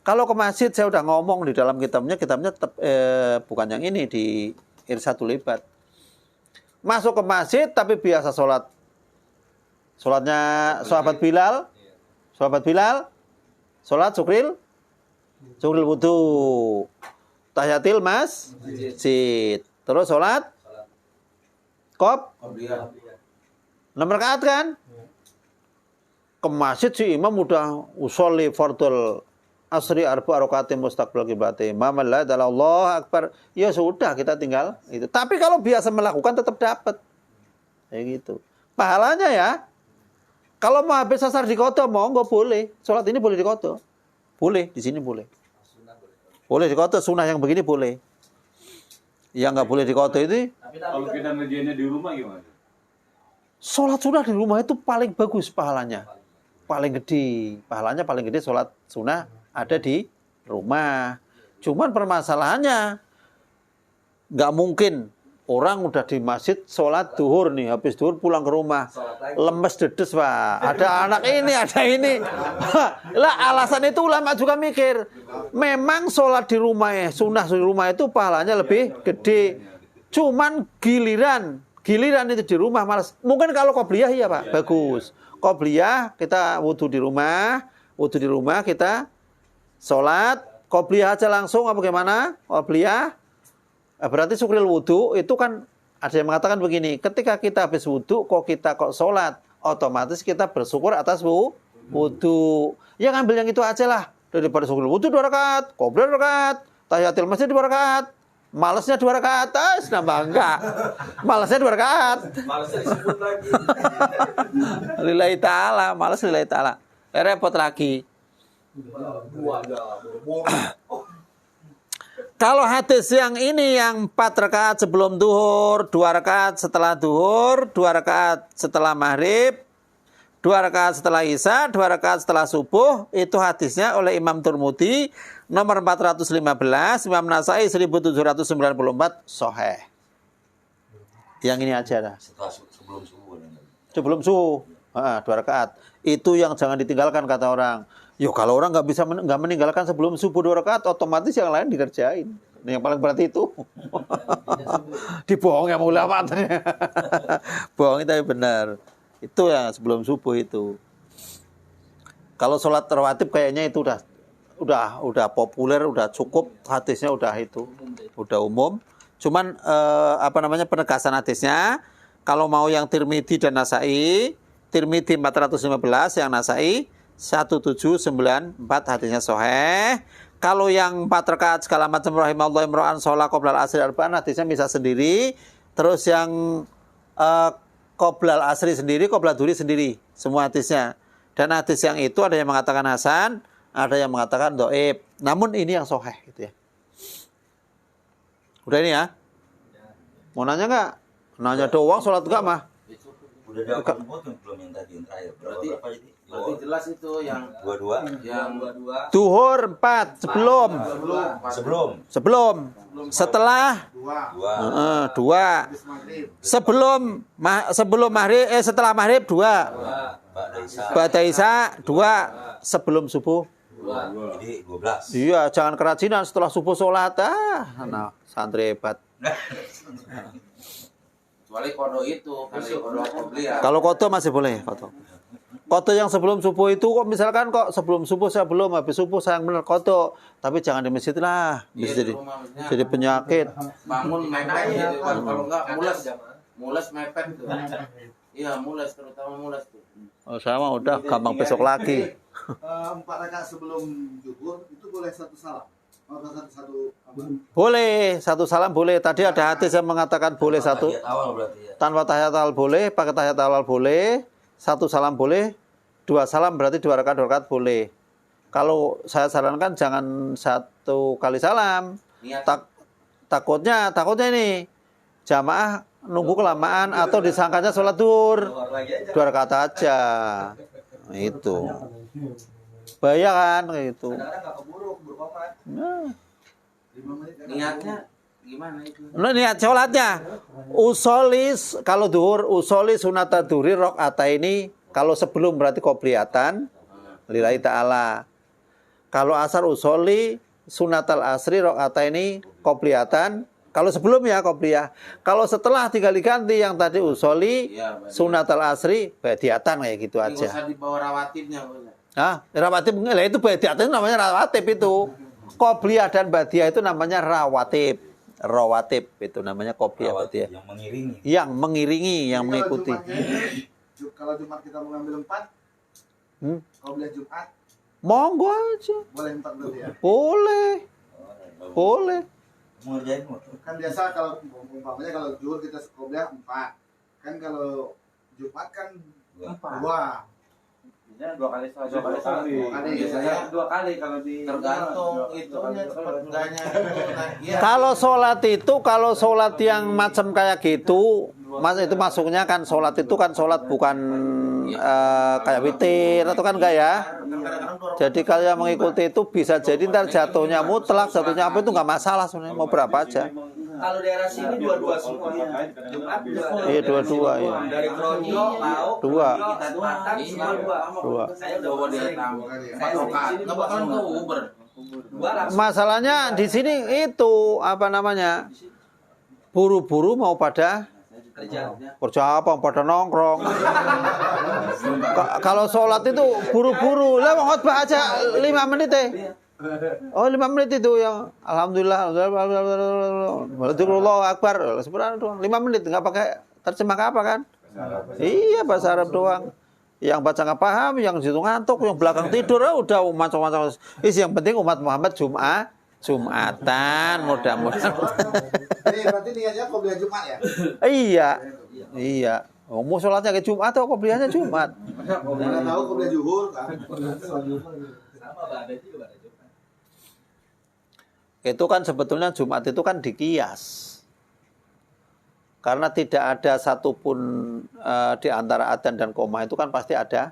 Kalau ke masjid saya udah ngomong di dalam kitabnya tetap bukan yang ini di Irsyadul Ibad. Masuk ke masjid tapi biasa sholatnya sahabat Bilal, sholat syukril wudu, tahiyatil masjid, terus sholat qobliyah 6 rakaat kan? Ke masjid si imam udah usolli fardul asri arba rakaatin mustaqbil qiblat imam la Allah akbar. Ya sudah kita tinggal itu. Tapi kalau biasa melakukan tetap dapat. Kayak gitu. Pahalanya ya. Kalau mau habis asar di kodo monggo boleh. Salat ini boleh di kodo. Boleh, di sini boleh. Boleh di kodo, sunnah yang begini boleh. Yang nggak boleh di kodo itu.
Kalau kita ngerjainnya di rumah gimana?
Sholat sunnah di rumah itu paling bagus pahalanya. Paling gede. Pahalanya paling gede sholat sunnah ada di rumah. Cuman permasalahannya nggak mungkin orang udah di masjid sholat duhur nih, habis duhur pulang ke rumah lemes dedes Pak. Ada anak ini, ada ini. Lah alasan itu ulama juga mikir. Memang sholat di rumah sunnah di rumah itu pahalanya lebih gede. Cuman giliran itu di rumah malas. Mungkin kalau qobliyah iya Pak, bagus. Qobliyah kita wudu di rumah kita sholat qobliyah aja langsung apa gimana? Qobliyah berarti syukril wudu itu kan ada yang mengatakan begini, ketika kita habis wudu kok sholat, otomatis kita bersyukur atas wudu. Ya ngambil yang itu aja lah, daripada syukril wudu 2 rakaat, qobliyah 2 rakaat, tahiyatul masjid 2 rakaat. Malesnya 2 rakaat, nambah enggak. Malesnya 2 rakaat.
Malesnya disebut lagi.
Lillahi ta'ala, males lillahi ta'ala. Repot lagi. Kalau hadis yang ini yang 4 rakaat sebelum duhur, 2 rakaat setelah duhur, 2 rakaat setelah maghrib, 2 rakaat setelah isya, 2 rakaat setelah subuh, itu hadisnya oleh Imam Tirmidzi nomor 415, Imam Nasai 1794 sahih. Yang ini aja dah.
Sebelum subuh.
Sebelum subuh, 2 rakaat. Itu yang jangan ditinggalkan kata orang. Yo kalau orang nggak meninggalkan sebelum subuh 2 rakaat, otomatis yang lain dikerjain. Yang paling berat itu. Dibohong yang ulama. Bohong tapi benar. Itu ya sebelum subuh itu. Kalau sholat rawatib kayaknya itu udah populer, udah cukup hadisnya udah umum. Cuman penegasan hadisnya kalau mau yang Tirmidzi dan Nasai, Tirmidzi 415, yang Nasai 1794 hadisnya sahih. Kalau yang 4 rakaat segala macam rahimallahu imra'an sholat qoblal asri arba'an hadisnya bisa sendiri. Terus yang qoblal asri sendiri, qoblal duhri sendiri, semua hadisnya. Dan hadis yang itu ada yang mengatakan hasan, ada yang mengatakan dhaif. Namun ini yang sahih gitu ya. Udah ini ya? Mau nanya enggak? Nanya doang sholat enggak mah?
Udah dapat belum yang tadi yang terakhir. Berapa jadi?
Berarti jelas itu yang
22.
yang
Duhur 4 sebelum. Setelah 2. Sebelum maghrib setelah maghrib 2. Ba'da isya 2. Sebelum subuh.
Jadi 12.
Iya, jangan kerajinan setelah subuh sholat. Nah, santri hebat.
kecuali kodo itu kan kodo qobliyah.
Kalau kodo masih boleh kodo. Kodo yang sebelum subuh itu kok misalkan kok sebelum subuh saya belum, habis subuh saya benar kodo, tapi jangan di masjid lah, bisa jadi penyakit.
Bangun mepet gitu, kalau enggak mules mepet tuh.
Iya, mulas, terutama mulas tuh.
Oh, sama udah gampang besok lagi.
4 rakaat sebelum zuhur itu boleh satu salam. Oh, satu apa?
Boleh, satu salam boleh. Tadi ada hadis yang mengatakan boleh satu.
Tahiyat awal berarti ya.
Tanpa tahiyat awal boleh, pakai tahiyat awal boleh, satu salam boleh, 2 salam berarti 2 rakaat boleh. Kalau saya sarankan jangan 1 kali salam.
Niat.
Takutnya ini jamaah nunggu kelamaan atau disangkanya sholat duhur.
Keluar lagi aja.
2 rakaat aja. Itu. Bahaya kan kayak gitu.
Kadang-kadang nggak keburu komat.
Nah.
5 menit kan?
Niatnya gimana itu?
Nah, niat sholatnya usolis kalau duhur usoli sunata duhri rakaat ini kalau sebelum berarti qobliyatan lillahi ta'ala. Kalau asar usoli sunatal asri rakaat ini qobliyatan. Kalau sebelum ya qobliyah. Kalau setelah tinggal diganti yang tadi usoli
Iya, berarti.
sunatal asri badiatan kayak gitu
Nggak
aja.
usah dibawa rawatibnya, Bos.
Nah, rawatib itu badiatan namanya rawatib itu. Qobliyah dan badiah itu namanya rawatib. Rawatib itu namanya qobliyah badiah.
Yang mengiringi.
Yang mengiringi, yang
Jadi
mengikuti.
Kalau Jumat kita mengambil 4,
Hmm?
kalau boleh Jumat
Monggo aja.
boleh 4 berarti ya.
Boleh. Boleh.
Mengerjain mau.
Kan biasa kalau umpamanya kalau zuhur kita qobliyah 4. Kan kalau Jumat kan 2.
Biasanya 2 kali sholat. 2 kali
Dua kali,
biasanya 2 kali kalau di
Tergantung itunya cepat enggaknya. Iya.
Kalau sholat yang macam kayak gitu, itu masuknya kan sholat itu kan sholat bukan kayak witir atau kan enggak ya. Jadi kalau yang mengikuti itu bisa jadi ntar jatuhnya mutlak, jatuhnya apa itu nggak masalah sebenarnya, mau berapa aja.
Kalau daerah sini dua-dua semua. Jumat
Iya, dua-dua, iya.
Dari Projo, Lauk,
Dua.
kita Selatan semua dua. Saya udah
Bawa dia
sering.
tamu.
Saya sering.
Nggak bakalan ke Uber.
Dua langsung.
Masalahnya di sini itu apa namanya? Buru-buru mau pada
Kerja.
apa pada nongkrong. Kalau sholat itu buru-buru, lah mau khotbah aja 5 menit deh. Oh 5 menit itu yang alhamdulillah, Allahu akbar, subhanallah 5 menit nggak pakai terjemah apa kan? Iya bahasa Arab doang. Yang baca nggak paham, yang situ ngantuk, yang belakang tidur, udah macam-macam. Yang penting umat Muhammad Jumatan, mudah-mudahan.
Jadi berarti niatnya qobliyah Jumat ya.
Iya. Oh, mau sholatnya ke Jumat atau qobliyahnya Jumat?
Mana tahu qobliyah zuhur kan.
Sama ada juga ada Jumat.
Itu kan sebetulnya Jumat itu kan dikias. Karena tidak ada satupun di antara adzan dan qomah itu kan pasti ada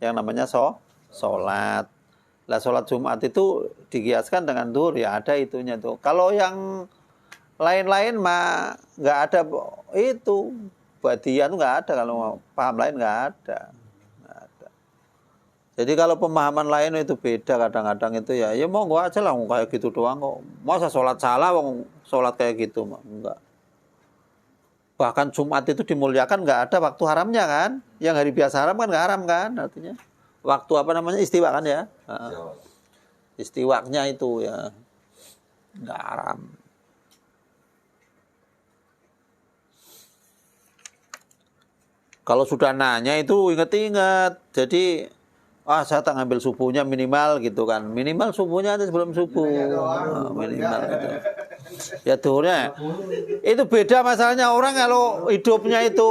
yang namanya sholat. Lah sholat Jumat itu dikiaskan dengan duhur ya ada itunya tuh. Kalau yang lain-lain mah nggak ada itu. Badiah itu nggak ada, kalau paham lain nggak ada. Jadi kalau pemahaman lain itu beda kadang-kadang itu ya monggo aja lah kayak gitu doang kok. Masa sholat salah sholat kayak gitu mah enggak. Bahkan Jumat itu dimuliakan nggak ada waktu haramnya kan. Yang hari biasa haram kan nggak haram kan artinya. Waktu apa namanya istiwa kan ya. Istiwaknya itu ya nggak haram. Kalau sudah nanya itu inget-inget. Jadi saya tak ngambil subuhnya minimal gitu kan. Minimal subuhnya aja sebelum subuh. Minimal gitu. Ya duhurnya. Itu beda masalahnya orang kalau hidupnya itu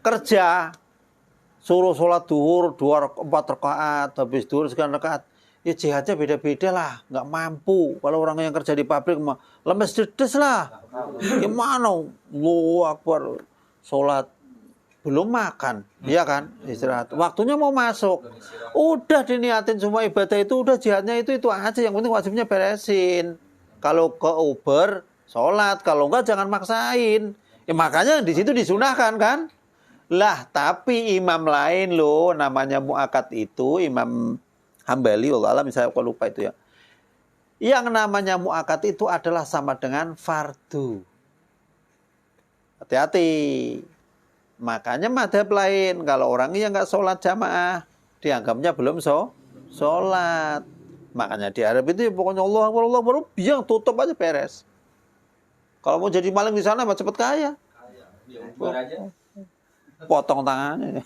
kerja. Suruh sholat duhur 4 rakaat. Habis duhur sekian rakaat. Ya jihadnya beda-beda lah. Nggak mampu. Kalau orang yang kerja di pabrik mah lemes dedes lah. Gimana? Allahu Akbar. Sholat. Belum makan, iya kan, istirahat. Waktunya mau masuk, udah diniatin semua ibadah itu, udah jihadnya itu aja. Yang penting wajibnya beresin. Kalau ke Uber, sholat. Kalau enggak jangan maksain. Ya makanya di situ disunahkan kan. Lah tapi imam lain loh, namanya muakat itu, Imam Hambali, Allah misalnya aku lupa itu ya. Yang namanya muakat itu adalah sama dengan fardu. Hati-hati. Makanya madhab lain, kalau orang yang nggak sholat jamaah, dianggapnya belum sholat. Makanya di Arab itu pokoknya Allah baru biang tutup aja beres. Kalau mau jadi maling di sana, cepet kaya.
Buat aja.
potong tangannya.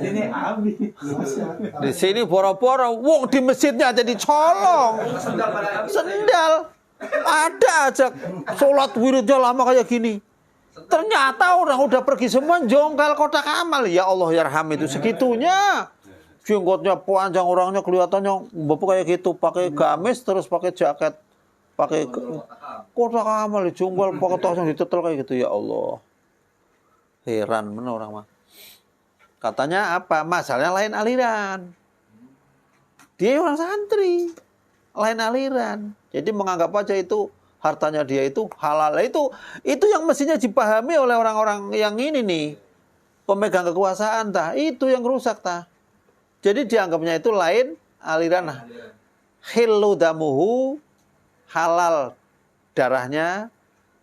Ini Abi.
Di sini boro-boro, wong di masjidnya aja dicolong. Sendal. Ada aja sholat wiridnya lama kayak gini. Ternyata orang udah pergi semua jongkal kotak amal. Ya Allah yarham itu segitunya. Jenggotnya panjang, orangnya kelihatannya bapak kayak gitu, pakai gamis terus pakai jaket, pakai kotak amal dijunggal pakai tas yang ditetel kayak gitu. Ya Allah, heran bener orang mah. Katanya apa? Masalahnya lain aliran. Dia orang santri, lain aliran. Jadi menganggap aja itu hartanya dia itu halal. Itu yang mestinya dipahami oleh orang-orang yang ini nih, pemegang kekuasaan tah. Itu yang rusak tah. Jadi dianggapnya itu lain aliran. Hillu damuhu, halal darahnya,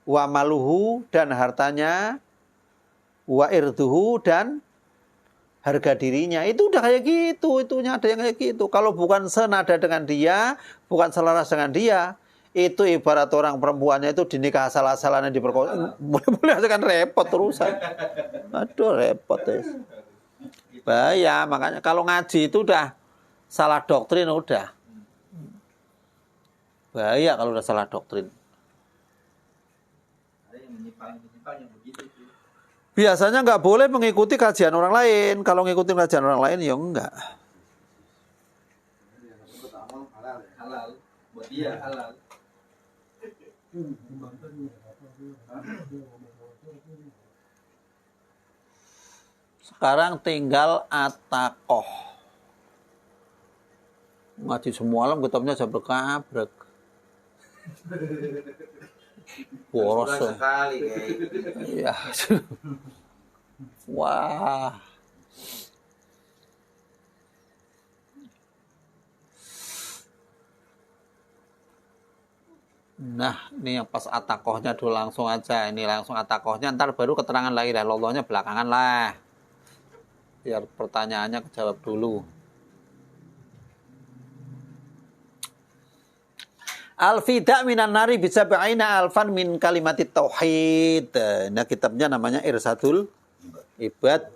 wa maluhu dan hartanya, wa irduhu dan harga dirinya. Itu udah kayak gitu, itunya ada yang kayak gitu. Kalau bukan senada dengan dia, bukan selaras dengan dia, itu ibarat orang perempuannya itu dinikah asal-asalannya diperkosa. Boleh-boleh aja kan repot terusan. Aduh repot ya. Bahaya, makanya kalau ngaji itu udah salah doktrin udah. Bahaya kalau udah salah doktrin.
Ada yang menyimpang yang begitu sih.
Biasanya nggak boleh mengikuti kajian orang lain. Kalau ngikutin kajian orang lain ya enggak.
Halal. Buat dia halal.
Sekarang tinggal atakoh. Ngaji semalam ketemunya jam berkabrek. Boros.
Sekali kayak.
Iya. Wah. Nah, ini yang pas atakohnya dulu langsung aja. Ini langsung atakohnya, ntar baru keterangan la ilaha illallahnya belakangan lah. Biar pertanyaannya kejawab dulu. Al-Fida' minan nari bisa ba'ina alfan min kalimatit tauhid. Nah, kitabnya namanya Irsadul Ibad.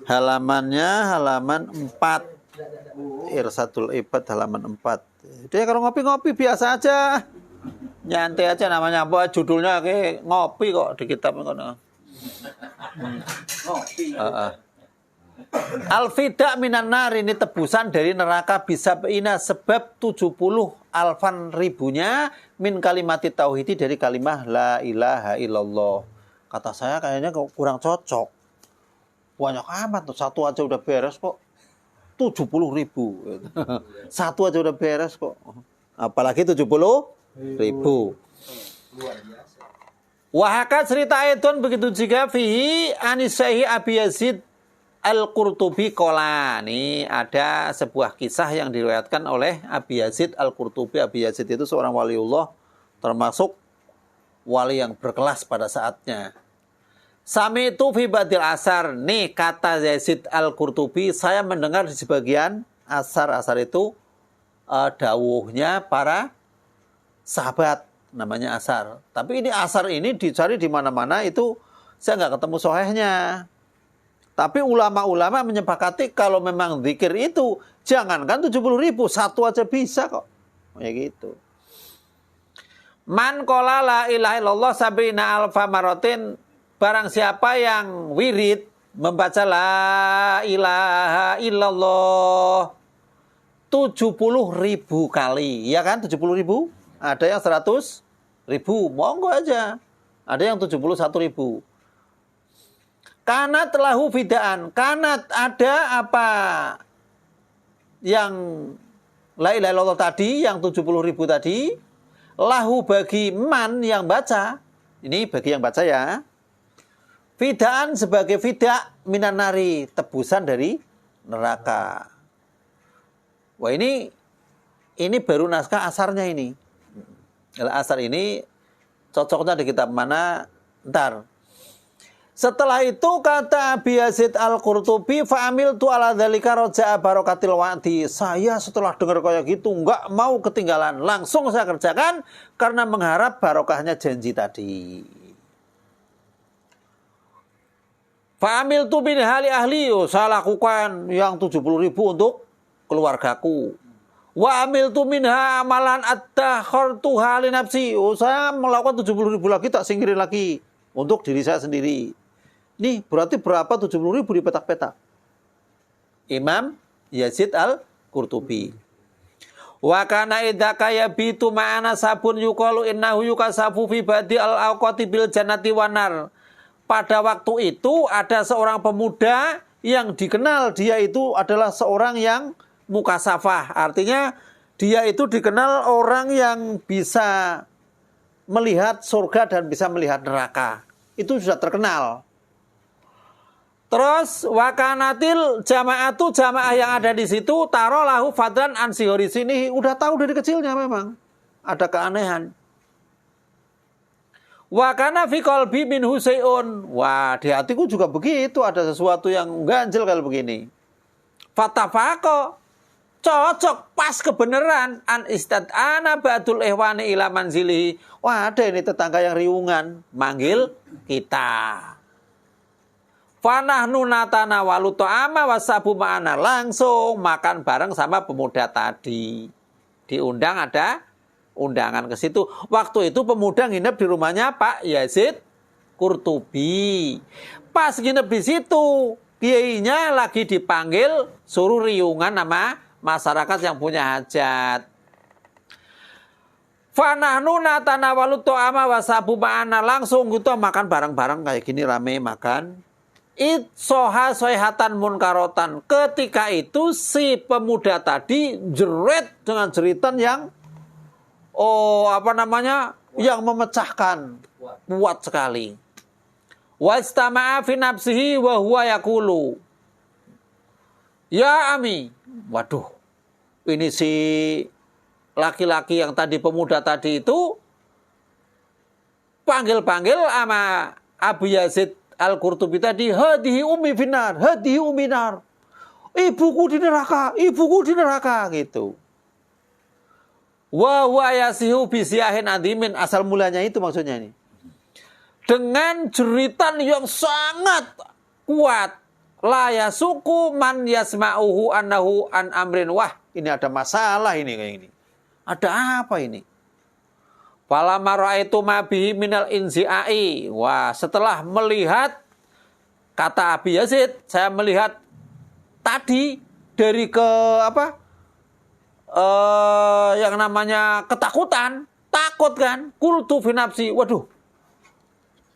Halaman 4. Irsadul Ibad halaman 4. Dia kalau ngopi-ngopi biasa aja. Nyantai aja namanya apa? Judulnya kayak ngopi kok di kitab ngono.
Ngopi.
Al-Fida' minan nar ini tebusan dari neraka bisa beina sebab 70 alfan ribunya min kalimati tauhidi dari kalimah la ilaha illallah. Kata saya kayaknya kurang cocok. Banyak amat tuh, satu aja udah beres kok. 70 ribu. Satu aja udah beres kok. Apalagi 70 ribu.
Luar biasa.
Wahaka cerita Aidon begitu juga fihi anisahi Abi Yazid Al-Qurtubi kola. Ini ada sebuah kisah yang diriwayatkan oleh Abi Yazid Al-Qurtubi. Abi Yazid itu seorang waliullah, termasuk wali yang berkelas pada saatnya. Sami itu fi badil asar. Nih kata Yazid Al-Qurtubi, saya mendengar di sebagian asar itu dawuhnya para sahabat, namanya asar. Tapi ini asar ini dicari di mana-mana itu saya nggak ketemu sohehnya. Tapi ulama-ulama menyepakati kalau memang zikir itu jangankan 70 ribu, satu aja bisa kok. Ya gitu. Man qala la ilaha illallah sab'ina alfa maratin, barang siapa yang wirid membaca la ilaha illallah 70 ribu kali, ya kan? 70 ribu? Ada yang 100 ribu, monggo aja. Ada yang 71 ribu. Kanat lahu fidaan. Kanat ada apa yang la ilaha illallah tadi, yang 70 ribu tadi, lahu bagi man yang baca. Ini bagi yang baca ya. Fidaan sebagai fidak minan nari, tebusan dari neraka. Wah ini baru naskah asarnya ini. Asar ini cocoknya di kitab mana? Ntar. Setelah itu kata Abi Yazid Al-Qurtubi, fa'amil tu ala dzalika roja'a barokatil wa'di. Saya setelah dengar kayak gitu enggak mau ketinggalan, langsung saya kerjakan karena mengharap barokahnya janji tadi. Fa'amil tu min hali ahli, saya lakukan yang 70.000 untuk keluargaku. Wa amil tu minha amalan addakhartu hali nafsi. Saya melakukan 70.000 lagi, tak singkirin lagi untuk diri saya sendiri. Nih, berarti berapa 70.000 di petak-petak? Imam Yazid Al-Qurtubi. Wa kana idzaka yabitu ma'ana sabun yuqalu innahu yukasafu fi badi al-awqati bil jannati wanar. Pada waktu itu ada seorang pemuda yang dikenal dia itu adalah seorang yang mukasafah. Artinya dia itu dikenal orang yang bisa melihat surga dan bisa melihat neraka. Itu sudah terkenal. Terus wakanatil jamaatu jamaah yang ada di situ tarolahu fadlan ansihori sini udah tahu dari kecilnya memang ada keanehan. Wakana fi qalbi min husayun. Wah, di hatiku juga begitu, ada sesuatu yang ganjel kalau begini. Fatafaqo cocok pas kebenaran an istad'ana ba'dul ihwani ila manzilihi. Wah, ada ini tetangga yang riungan manggil kita. Fanahnu natana walu ta'ama wasabu ma'ana, langsung makan bareng sama pemuda tadi. Diundang, ada undangan ke situ. Waktu itu pemuda nginep di rumahnya Pak Yazid Qurtubi. Pas nginep di situ, kiainya lagi dipanggil suruh riungan sama masyarakat yang punya hajat. Fanahnu natanawalu ta'ama wasabu ma'ana, langsung gitu makan bareng-bareng kayak gini rame makan. Itsoha soihatan munkarotan. Ketika itu si pemuda tadi jerit dengan jeritan yang yang memecahkan, kuat sekali. Wastama'a fi nafsihi wa huwa yaqulu, ya ami. Waduh, ini si laki-laki yang tadi pemuda tadi itu panggil-panggil sama Abu Yazid Al-Qurtubi tadi, hadihi ummi finar, hadihi ummi nar. Ibuku di neraka gitu. Wa huwa yasihu bisyahin adimin, asal mulanya itu maksudnya ini. Dengan jeritan yang sangat kuat. La yasuku man yasma'uhu annahu an amrin. Wah, ini ada masalah ini kayak ini. Ada apa ini? Falamma ra'aitu ma bihi minal inzi'ai. Wah, setelah melihat, kata Abi Yazid, saya melihat tadi dari yang namanya ketakutan, takut kan, qultu fi nafsi. Waduh,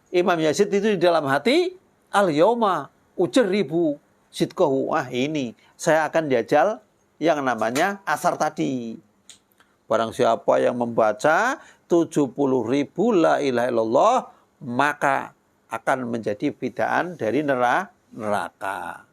Imam Yazid itu di dalam hati, al-yauma ujribu sidqahu. Wah, ini saya akan jajal yang namanya asar tadi. Barang siapa yang membaca 70.000 la ilaha illallah, maka akan menjadi bid'an dari neraka.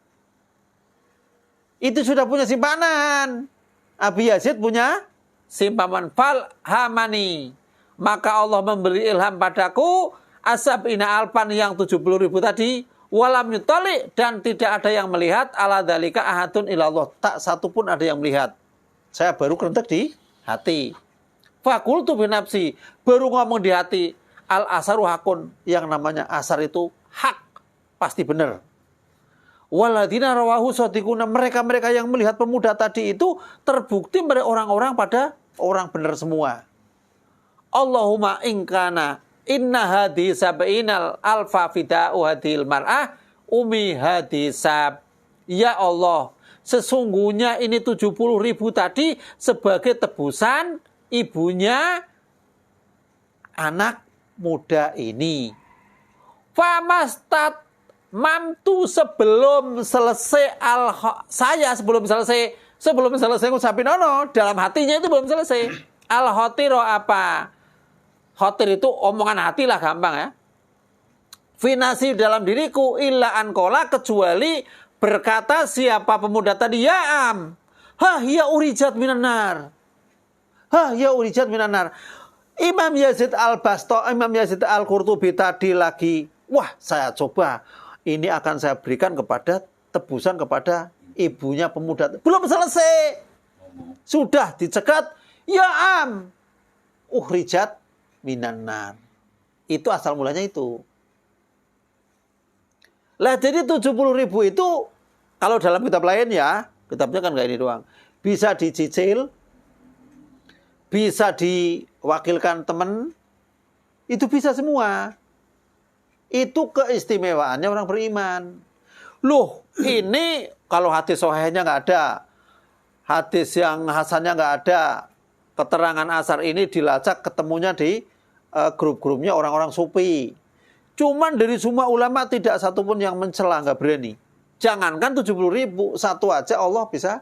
Itu sudah punya simpanan. Abi Yazid punya simpanan. Fal hamani, maka Allah memberi ilham padaku asabina alpan yang 70.000 tadi, walam yutali, dan tidak ada yang melihat ala dzalika ahadun ilallah, tak satu pun ada yang melihat. Saya baru kerentek di hati. Fakultu bi nafsi, baru ngomong di hati, al asaru hakun, yang namanya asar itu hak, pasti benar. Waladina rawahu sadiquna, mereka-mereka yang melihat pemuda tadi itu terbukti mereka orang-orang pada orang benar semua. Allahumma inkana inna hadisab inal alfa fida'u hadil mar'ah umi hadisab. Ya Allah, sesungguhnya ini 70.000 tadi sebagai tebusan ibunya anak muda ini. Famastat mamtu, sebelum selesai ngucapin dalam hatinya itu belum selesai. Al-khotiro apa? Khotir itu omongan hati lah, gampang ya. Finasi dalam diriku illa ankola, kecuali berkata siapa pemuda tadi, ya am, ya urijat minanar, ya urijat minanar. Imam Yazid Al-Qurtubi tadi lagi, wah, saya coba ini akan saya berikan kepada tebusan kepada ibunya pemuda. Belum selesai, sudah dicegat, ya am, ukhrijat minan nar. Itu asal mulanya itu. Lah jadi 70.000 itu kalau dalam kitab lain ya, kitabnya kan nggak ini doang. Bisa dicicil, bisa diwakilkan teman, itu bisa semua. Itu keistimewaannya orang beriman. Loh, ini kalau hadis sahihnya nggak ada, hadis yang hasannya nggak ada, keterangan asar ini dilacak ketemunya di grup-grupnya orang-orang sufi. Cuman dari semua ulama tidak satupun yang mencela, nggak berani. Jangankan 70.000, satu aja Allah bisa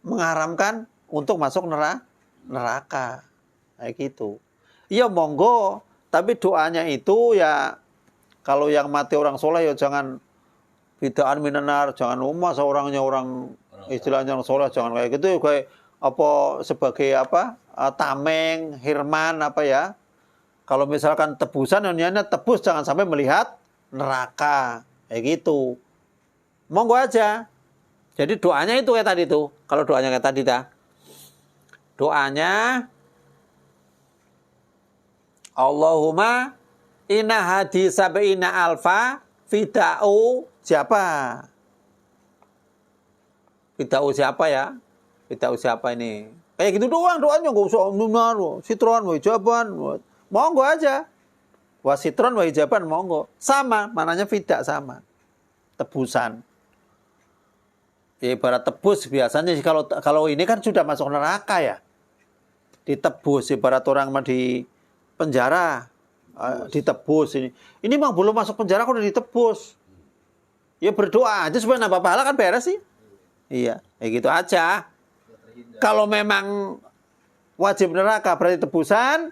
mengharamkan untuk masuk neraka. Kayak gitu. Ya monggo, tapi doanya itu ya kalau yang mati orang soleh ya jangan bid'an minanar, jangan masa orangnya orang istilahnya orang soleh, jangan kayak gitu kayak apa sebagai apa tameng, hirman apa ya. Kalau misalkan tebusan niatnya tebus jangan sampai melihat neraka. Kayak gitu. Monggo aja. Jadi doanya itu kayak tadi tuh. Kalau doanya kayak tadi dah. Doanya Allahumma inna hadi sab'ina alfa fida'u siapa? Fida'u siapa ya? Fida'u siapa ini? Kayak gitu doang doanya, enggak usah nunar, sitron, hijaban. Monggo aja. Wasitron wa hijaban monggo. Sama, mananya fida sama. Tebusan. Ya, ibarat tebus biasanya kalau ini kan sudah masuk neraka ya. Ditebus ibarat orang di penjara ditebus ini. Ini memang belum masuk penjara kok udah ditebus. Ya berdoa aja supaya nambah pahala kan beres sih. Iya, kayak gitu aja. Kalau memang wajib neraka berarti tebusan.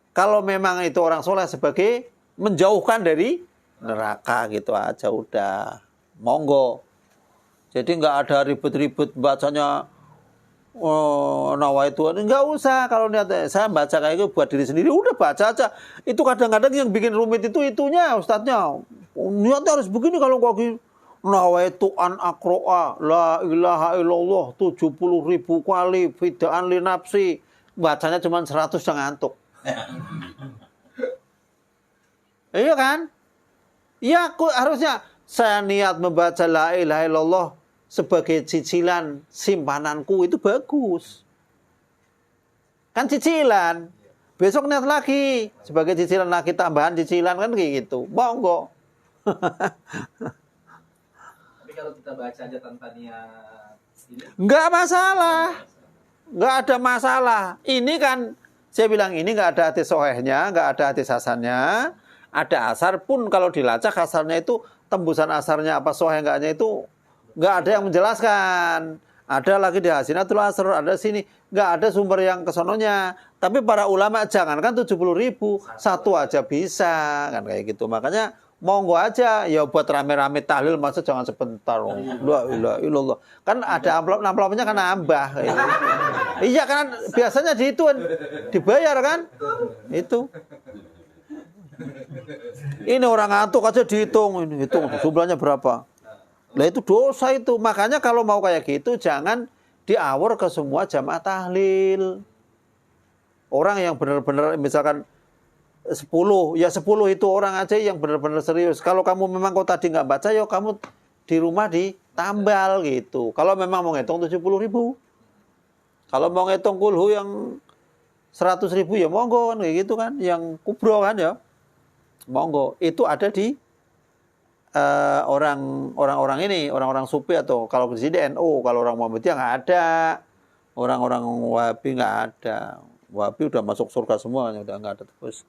Kalau memang itu orang soleh sebagai menjauhkan dari neraka gitu aja udah. Monggo. Jadi nggak ada ribet-ribet bacanya nawaitu, nggak usah. Kalau niat saya baca kayak gitu buat diri sendiri udah baca aja. Itu kadang-kadang yang bikin rumit itu itunya ustadznya. Niatnya harus begini kalau kok gini. Nawaitu an akroa la ilaha illallah 70.000 kali fidaan li nafsi. Bacanya cuma 100 udah ngantuk. Iya kan? Ya aku harusnya saya niat membaca la ilaha illallah sebagai cicilan simpananku itu bagus. Kan cicilan. Besok niat lagi sebagai cicilan lagi tambahan cicilan kan kayak gitu. Monggo.
Tapi kalau kita baca aja tanpa niat ini
Enggak masalah. Enggak ada masalah. Ini kan saya bilang ini enggak ada hadis sahihnya, enggak ada hadis hasannya. Ada asar pun kalau dilacak asarnya itu tembusan asarnya apa sahih enggaknya itu enggak ada yang menjelaskan. Ada lagi di Hasinatul Asr, ada sini. Enggak ada sumber yang kesononya. Tapi para ulama jangankan 70.000, satu aja bisa kan kayak gitu. Makanya monggo aja ya buat rame-rame tahlil masa jangan sebentar. La ilaha illallah. Kan ada amplopnya kan nambah gitu. Iya kan biasanya dibayar kan? Itu. Ini orang ngantuk aja dihitung, ini hitung jumlahnya berapa. Nah itu dosa itu. Makanya kalau mau kayak gitu jangan diawur ke semua jamaah tahlil. Orang yang benar-benar misalkan 10, ya 10 itu orang aja yang benar-benar serius. Kalau kamu memang kau tadi nggak baca, ya kamu di rumah ditambal gitu. Kalau memang mau ngitung 70.000. Kalau mau ngitung kulhu yang 100.000 ya monggo kan kayak gitu kan. Yang kubro kan ya. Monggo. Itu ada di orang-orang ini, orang-orang sufi atau kalau di sini NU, kalau orang Muhammadiyah nggak ada. Orang-orang Wahabi nggak ada. Wahabi udah masuk surga semuanya, udah nggak ada terus.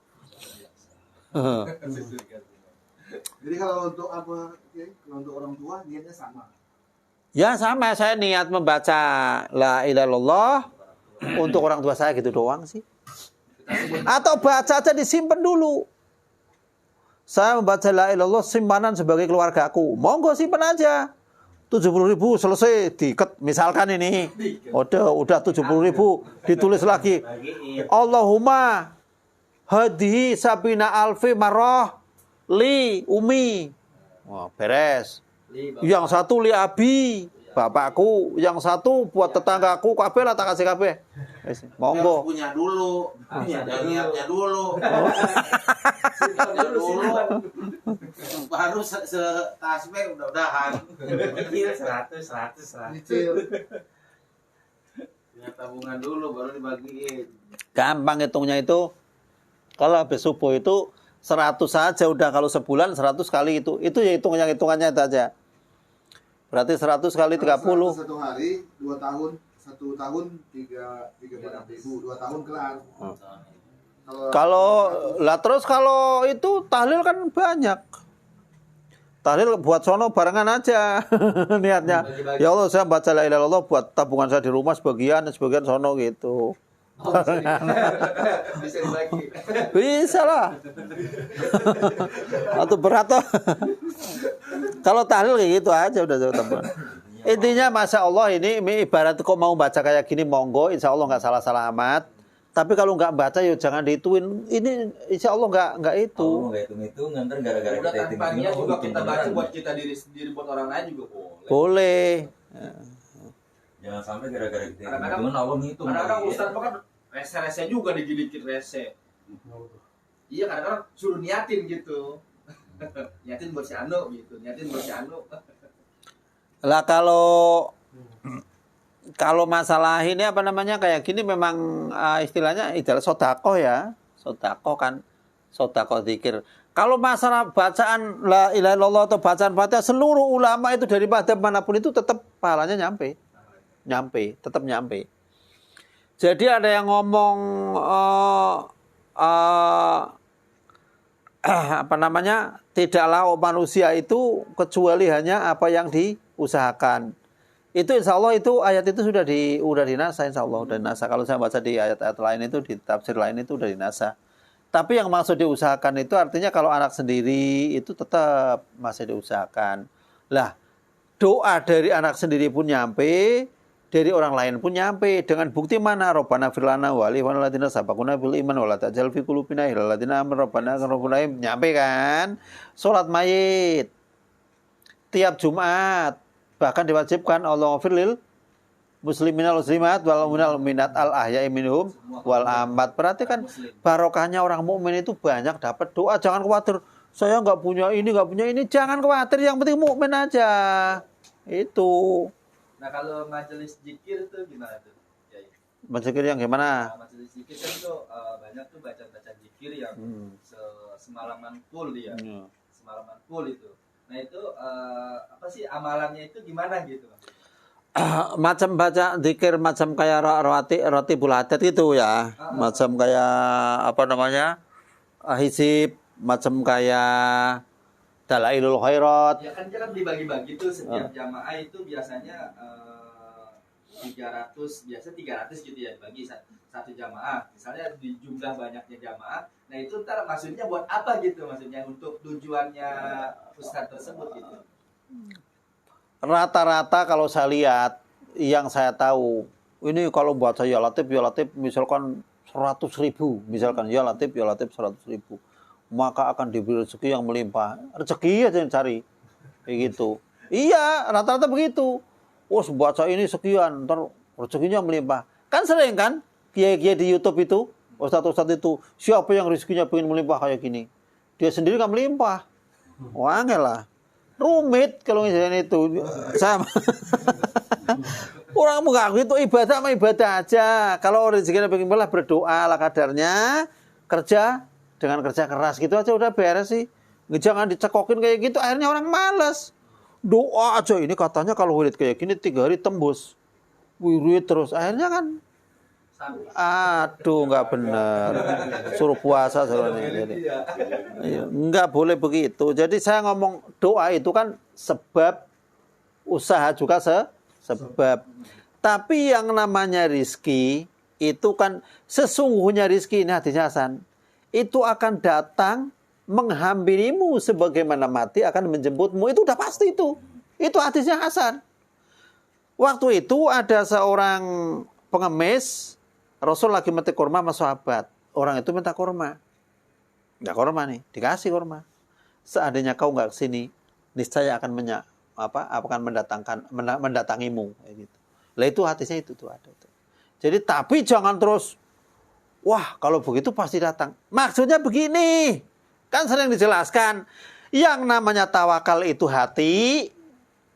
Jadi kalau untuk apa? Kalau untuk orang tua niatnya sama.
Ya sama, saya niat membaca la ilaha illallah untuk orang tua saya gitu doang sih. Atau baca aja disimpan dulu. Saya membaca la ilaha illallah simpanan sebagai keluargaku. Monggo simpan aja. 70.000 selesai diket misalkan ini. Udah 70.000 ditulis lagi. Allahumma hadihi sabina alfi marrah li umi. Wah, beres. Yang satu li abi. Bapakku, yang satu buat tetanggaku, kabeh lah tak kasih kabeh. Wis,
Harus
monggo.
punya dulu. Ada niatnya dulu.
Simpan dulu.
Baru tasbih udah-udahan.
Kecil 100.
Kecil.
Punya tabungan dulu baru dibagiin.
Gampang hitungnya itu. Kalau habis subuh itu 100 saja udah, kalau sebulan 100 kali itu. Itu ya hitungannya itu aja. Berarti 100 kali 30.
Satu hari, 2 tahun, 1 tahun 3 ribu, 2 tahun kelar.
Terus kalau itu tahlil kan banyak. Tahlil buat sono barengan aja niatnya.
Bagi-bagi.
Ya Allah, saya baca la ilaha illallah buat tabungan saya di rumah sebagian sono gitu.
Bisa dibagi.
Bisa lah. Atau berat toh. Kalau tahlil kayak gitu aja udah teman. Intinya Masya Allah ini ibarat kok mau baca kayak gini monggo, insya Allah nggak salah-salah amat. Tapi kalau nggak baca ya jangan dihituin. Ini insya Allah nggak itu.
Oh, nggak hitung-hitung, ntar gara-gara
Udah
kita
tanpa niat juga
hitung
kita baca
beneran.
buat kita diri sendiri, buat orang lain juga boleh.
Boleh.
Jangan sampai gara-gara kita
Kadang-kadang-
hitung, Allah ngitung.
Kadang-kadang
lagi,
Ustaz kan rese-rese juga digilikin rese. Iya, kadang-kadang suruh niatin gitu. Niatin buat si Anu gitu, niatin buat si Anu.
Lah kalau masalah ini apa namanya kayak gini memang istilahnya ideal sodako ya. Sodako kan. Sodako zikir. Kalau masalah bacaan la ilaha illallah atau bacaan Fatihah, seluruh ulama itu dari madhab manapun itu tetap pahalanya nyampe. Tetap nyampe. Jadi ada yang ngomong apa namanya, tidaklah manusia itu kecuali hanya apa yang diusahakan. Itu insya Allah itu ayat itu sudah dinasa, insya Allah udah dinasa. Kalau saya baca di ayat-ayat lain itu, di tafsir lain itu udah dinasa. Tapi yang maksud diusahakan itu artinya kalau anak sendiri itu tetap masih diusahakan. Lah, doa dari anak sendiri pun nyampe, dari orang lain pun nyampe. Dengan bukti mana? Rabbana firlana wa li walatina sabaquna bil iman wa la tajal fi qulubina illal ladzina amanu rabbana rabbuna nyampe kan? Salat mayit tiap Jumat bahkan diwajibkan Allah firlil musliminal muslimat wal mu'minal mu'minat al ahya'i minhum wal amat. Berarti kan barokahnya orang mukmin itu banyak dapat doa. Jangan khawatir saya nggak punya ini. Jangan khawatir, yang penting mukmin aja. Itu.
Nah, kalau majelis zikir tuh gimana tuh? Ya, ya.
Zikir yang gimana?
Nah, majelis zikir kan tuh banyak tuh bacaan-bacaan zikir yang semalaman full dia. Semalaman full itu. Nah, itu apa sih amalannya itu gimana gitu?
Macam baca zikir macam kayak roti bulatet gitu ya. Macam kayak apa namanya? Hizib, macam kayak Dalailul Khairat.
Ya kan dibagi-bagi tuh setiap jamaah itu biasanya 300 gitu ya dibagi satu jamaah. Misalnya di jumlah banyaknya jamaah, nah itu ntar maksudnya buat apa gitu, maksudnya untuk tujuannya ustadz tersebut gitu.
Rata-rata kalau saya lihat, yang saya tahu, ini kalau buat saya ya Latif misalkan 100.000, misalkan ya Latif 100.000, maka akan diberi rezeki yang melimpah. Rezeki aja yang cari, kayak gitu. Iya, rata-rata begitu. Oh, baca ini sekian, ntar rezekinya melimpah. Kan sering kan, kiai-kiai di YouTube itu, ustadz-ustadz itu, siapa yang rezekinya pengen melimpah kayak gini? Dia sendiri kan melimpah. Wah, angel lah. Rumit kalau misalnya itu. Sama. Orang mengaku itu ibadah sama ibadah aja. Kalau rezekinya pengen malah berdoa lah kadarnya, kerja dengan kerja keras gitu aja udah beres sih. Jangan dicekokin kayak gitu, akhirnya orang malas. Doa aja, ini katanya kalau wirid kayak gini 3 hari tembus. Wirid terus, akhirnya kan aduh nggak benar. Suruh puasa soalnya. Nggak boleh begitu. Jadi saya ngomong doa itu kan sebab, usaha juga sebab. Tapi yang namanya rizki itu kan sesungguhnya rizki, ini hadisnya Hasan, itu akan datang menghampirimu sebagaimana mati akan menjemputmu. Itu udah pasti itu. Itu hadisnya Hasan. Waktu itu ada seorang pengemis, Rasul lagi metik kurma sama sahabat. Orang itu minta kurma. Nggak kurma nih, dikasih kurma. Seandainya kau nggak kesini, niscaya akan akan mendatangimu kayak gitu. Lah itu hadisnya itu tuh ada itu. Jadi tapi jangan terus wah kalau begitu pasti datang. Maksudnya begini. Kan sering dijelaskan yang namanya tawakal itu hati,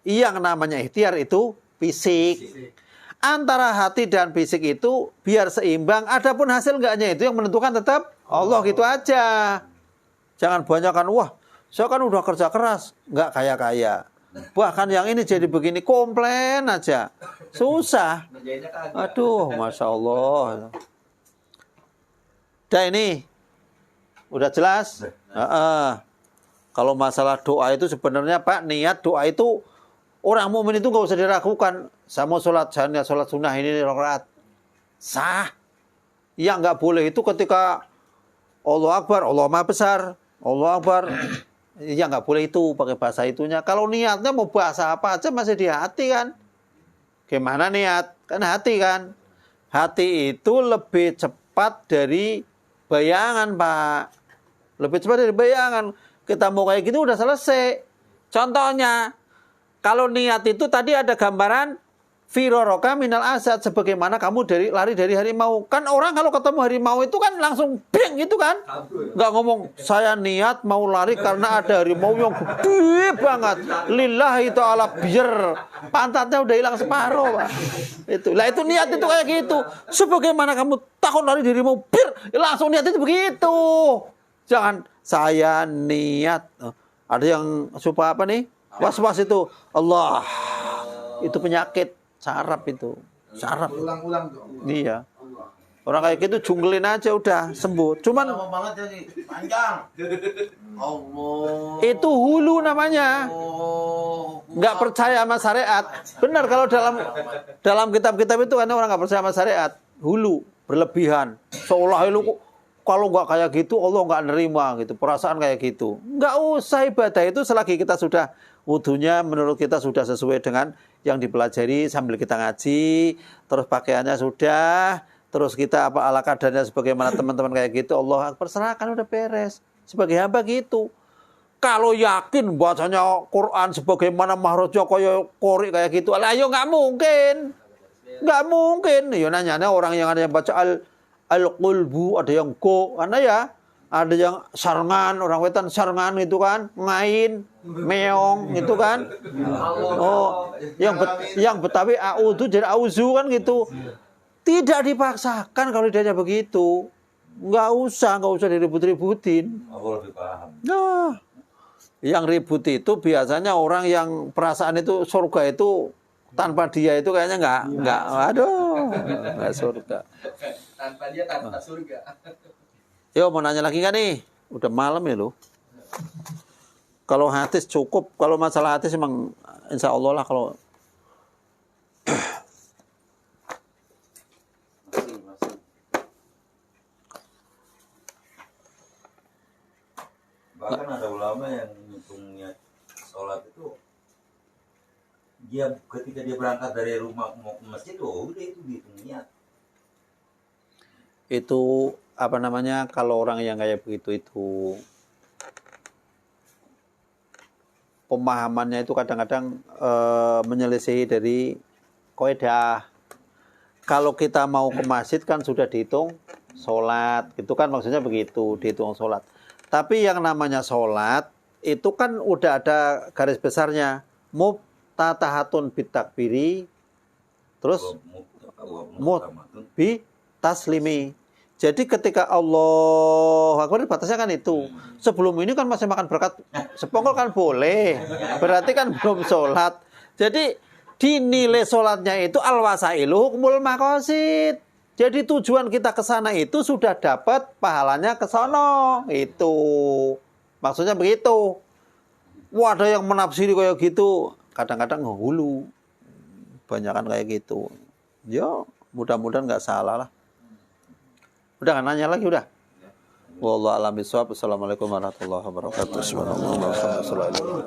yang namanya ikhtiar itu fisik. Antara hati dan fisik itu biar seimbang. Adapun hasil enggaknya itu yang menentukan tetap Allah gitu aja. Jangan banyakkan wah saya kan udah kerja keras enggak kaya-kaya. Bahkan yang ini jadi begini komplain aja. Susah. Aduh, Masya Allah. Dah ini udah jelas? Kalau masalah doa itu sebenarnya Pak, niat doa itu orang mukmin itu nggak usah diragukan. Saya mau sholat sunnah ini rakaat sah. Yang nggak boleh itu ketika Allah Akbar, Allah Maha Besar, Allah Akbar. Ya nggak boleh itu pakai bahasa itunya. Kalau niatnya mau bahasa apa aja masih di hati kan. Gimana niat? Kan hati kan. Hati itu lebih cepat dari bayangan Pak. Lebih cepat dari bayangan. Kita mau kayak gitu udah selesai. Contohnya, kalau niat itu tadi ada gambaran firoroka minal asad, sebagaimana kamu lari dari harimau. Kan orang kalau ketemu harimau itu kan langsung bing gitu kan. Nggak ngomong saya niat mau lari karena ada harimau yang gede banget. Lillahi ta'ala biar pantatnya udah hilang separuh Pak. Itu. Lah itu niat itu kayak gitu. Sebagaimana kamu takut lari dari harimau biar langsung niat itu begitu. Jangan saya niat. Ada yang supaya apa nih? Was-was itu. Allah. Itu penyakit. Sarap itu. Sarap.
Ulang-ulang tuh.
Iya. Orang kayak gitu junglin aja udah sembuh. Cuman
Lama banget jadi panjang. Allah.
itu hulu namanya. Nggak percaya sama syariat. Benar kalau dalam kitab-kitab itu kan orang nggak percaya sama syariat. Hulu, berlebihan. Seolah lu kalau nggak kayak gitu Allah nggak nerima gitu. Perasaan kayak gitu. Nggak usah ibadah itu selagi kita sudah wudunya menurut kita sudah sesuai dengan yang dipelajari sambil kita ngaji, terus pakaiannya sudah, terus kita apa ala kadarnya sebagaimana teman-teman kayak gitu, Allah perserahkan udah beres. Sebagai hamba gitu. Kalau yakin bacanya Quran sebagaimana mahrajnya kayak qori kayak gitu, ayo nggak mungkin. Nggak mungkin. Ya nanyanya orang yang ada yang baca al-qulbu, ada yang go, karena ya ada yang sarangan, orang wetan sarangan itu kan, ngain, meong gitu kan. Oh, yang Betawi auzu jadi auzu kan gitu. Tidak dipaksakan kalau lidahnya begitu. Nggak usah diribut-ributin.
Aku lebih paham.
Nah, yang ribut itu biasanya orang yang perasaan itu surga itu tanpa dia itu kayaknya nggak surga.
Tanpa dia tanpa surga.
Yo mau nanya lagi kan nih? Udah malam ya lo. Kalau hadis cukup. Kalau masalah hadis emang insya Allah lah kalau.
Bahkan ada ulama yang ngitungnya sholat itu dia ketika dia berangkat dari rumah mau ke masjid, udah itu dihitung niat.
Itu apa namanya kalau orang yang kayak begitu itu pemahamannya itu kadang-kadang menyelesaikan dari kaidah. Kalau kita mau ke masjid kan sudah dihitung sholat, itu kan maksudnya begitu, dihitung sholat. Tapi yang namanya sholat itu kan udah ada garis besarnya, muftatahatun bitakbiri, terus bi taslimi. Jadi ketika Allah Akbar batasnya kan itu. Sebelum ini kan masih makan berkat sepongkol kan boleh. Berarti kan belum sholat. Jadi dinilai sholatnya itu al-wasailu hukmul maqasid. Jadi tujuan kita ke sana itu sudah dapat pahalanya ke sono. Itu. Maksudnya begitu. Wah, ada yang menafsiri kayak gitu. Kadang-kadang hulu. Banyakan kayak gitu. Ya, mudah-mudahan nggak salah lah. Udah nggak nanya lagi udah. Wallahu a'lam bishawab. Assalamualaikum warahmatullahi wabarakatuh. Subhanallah.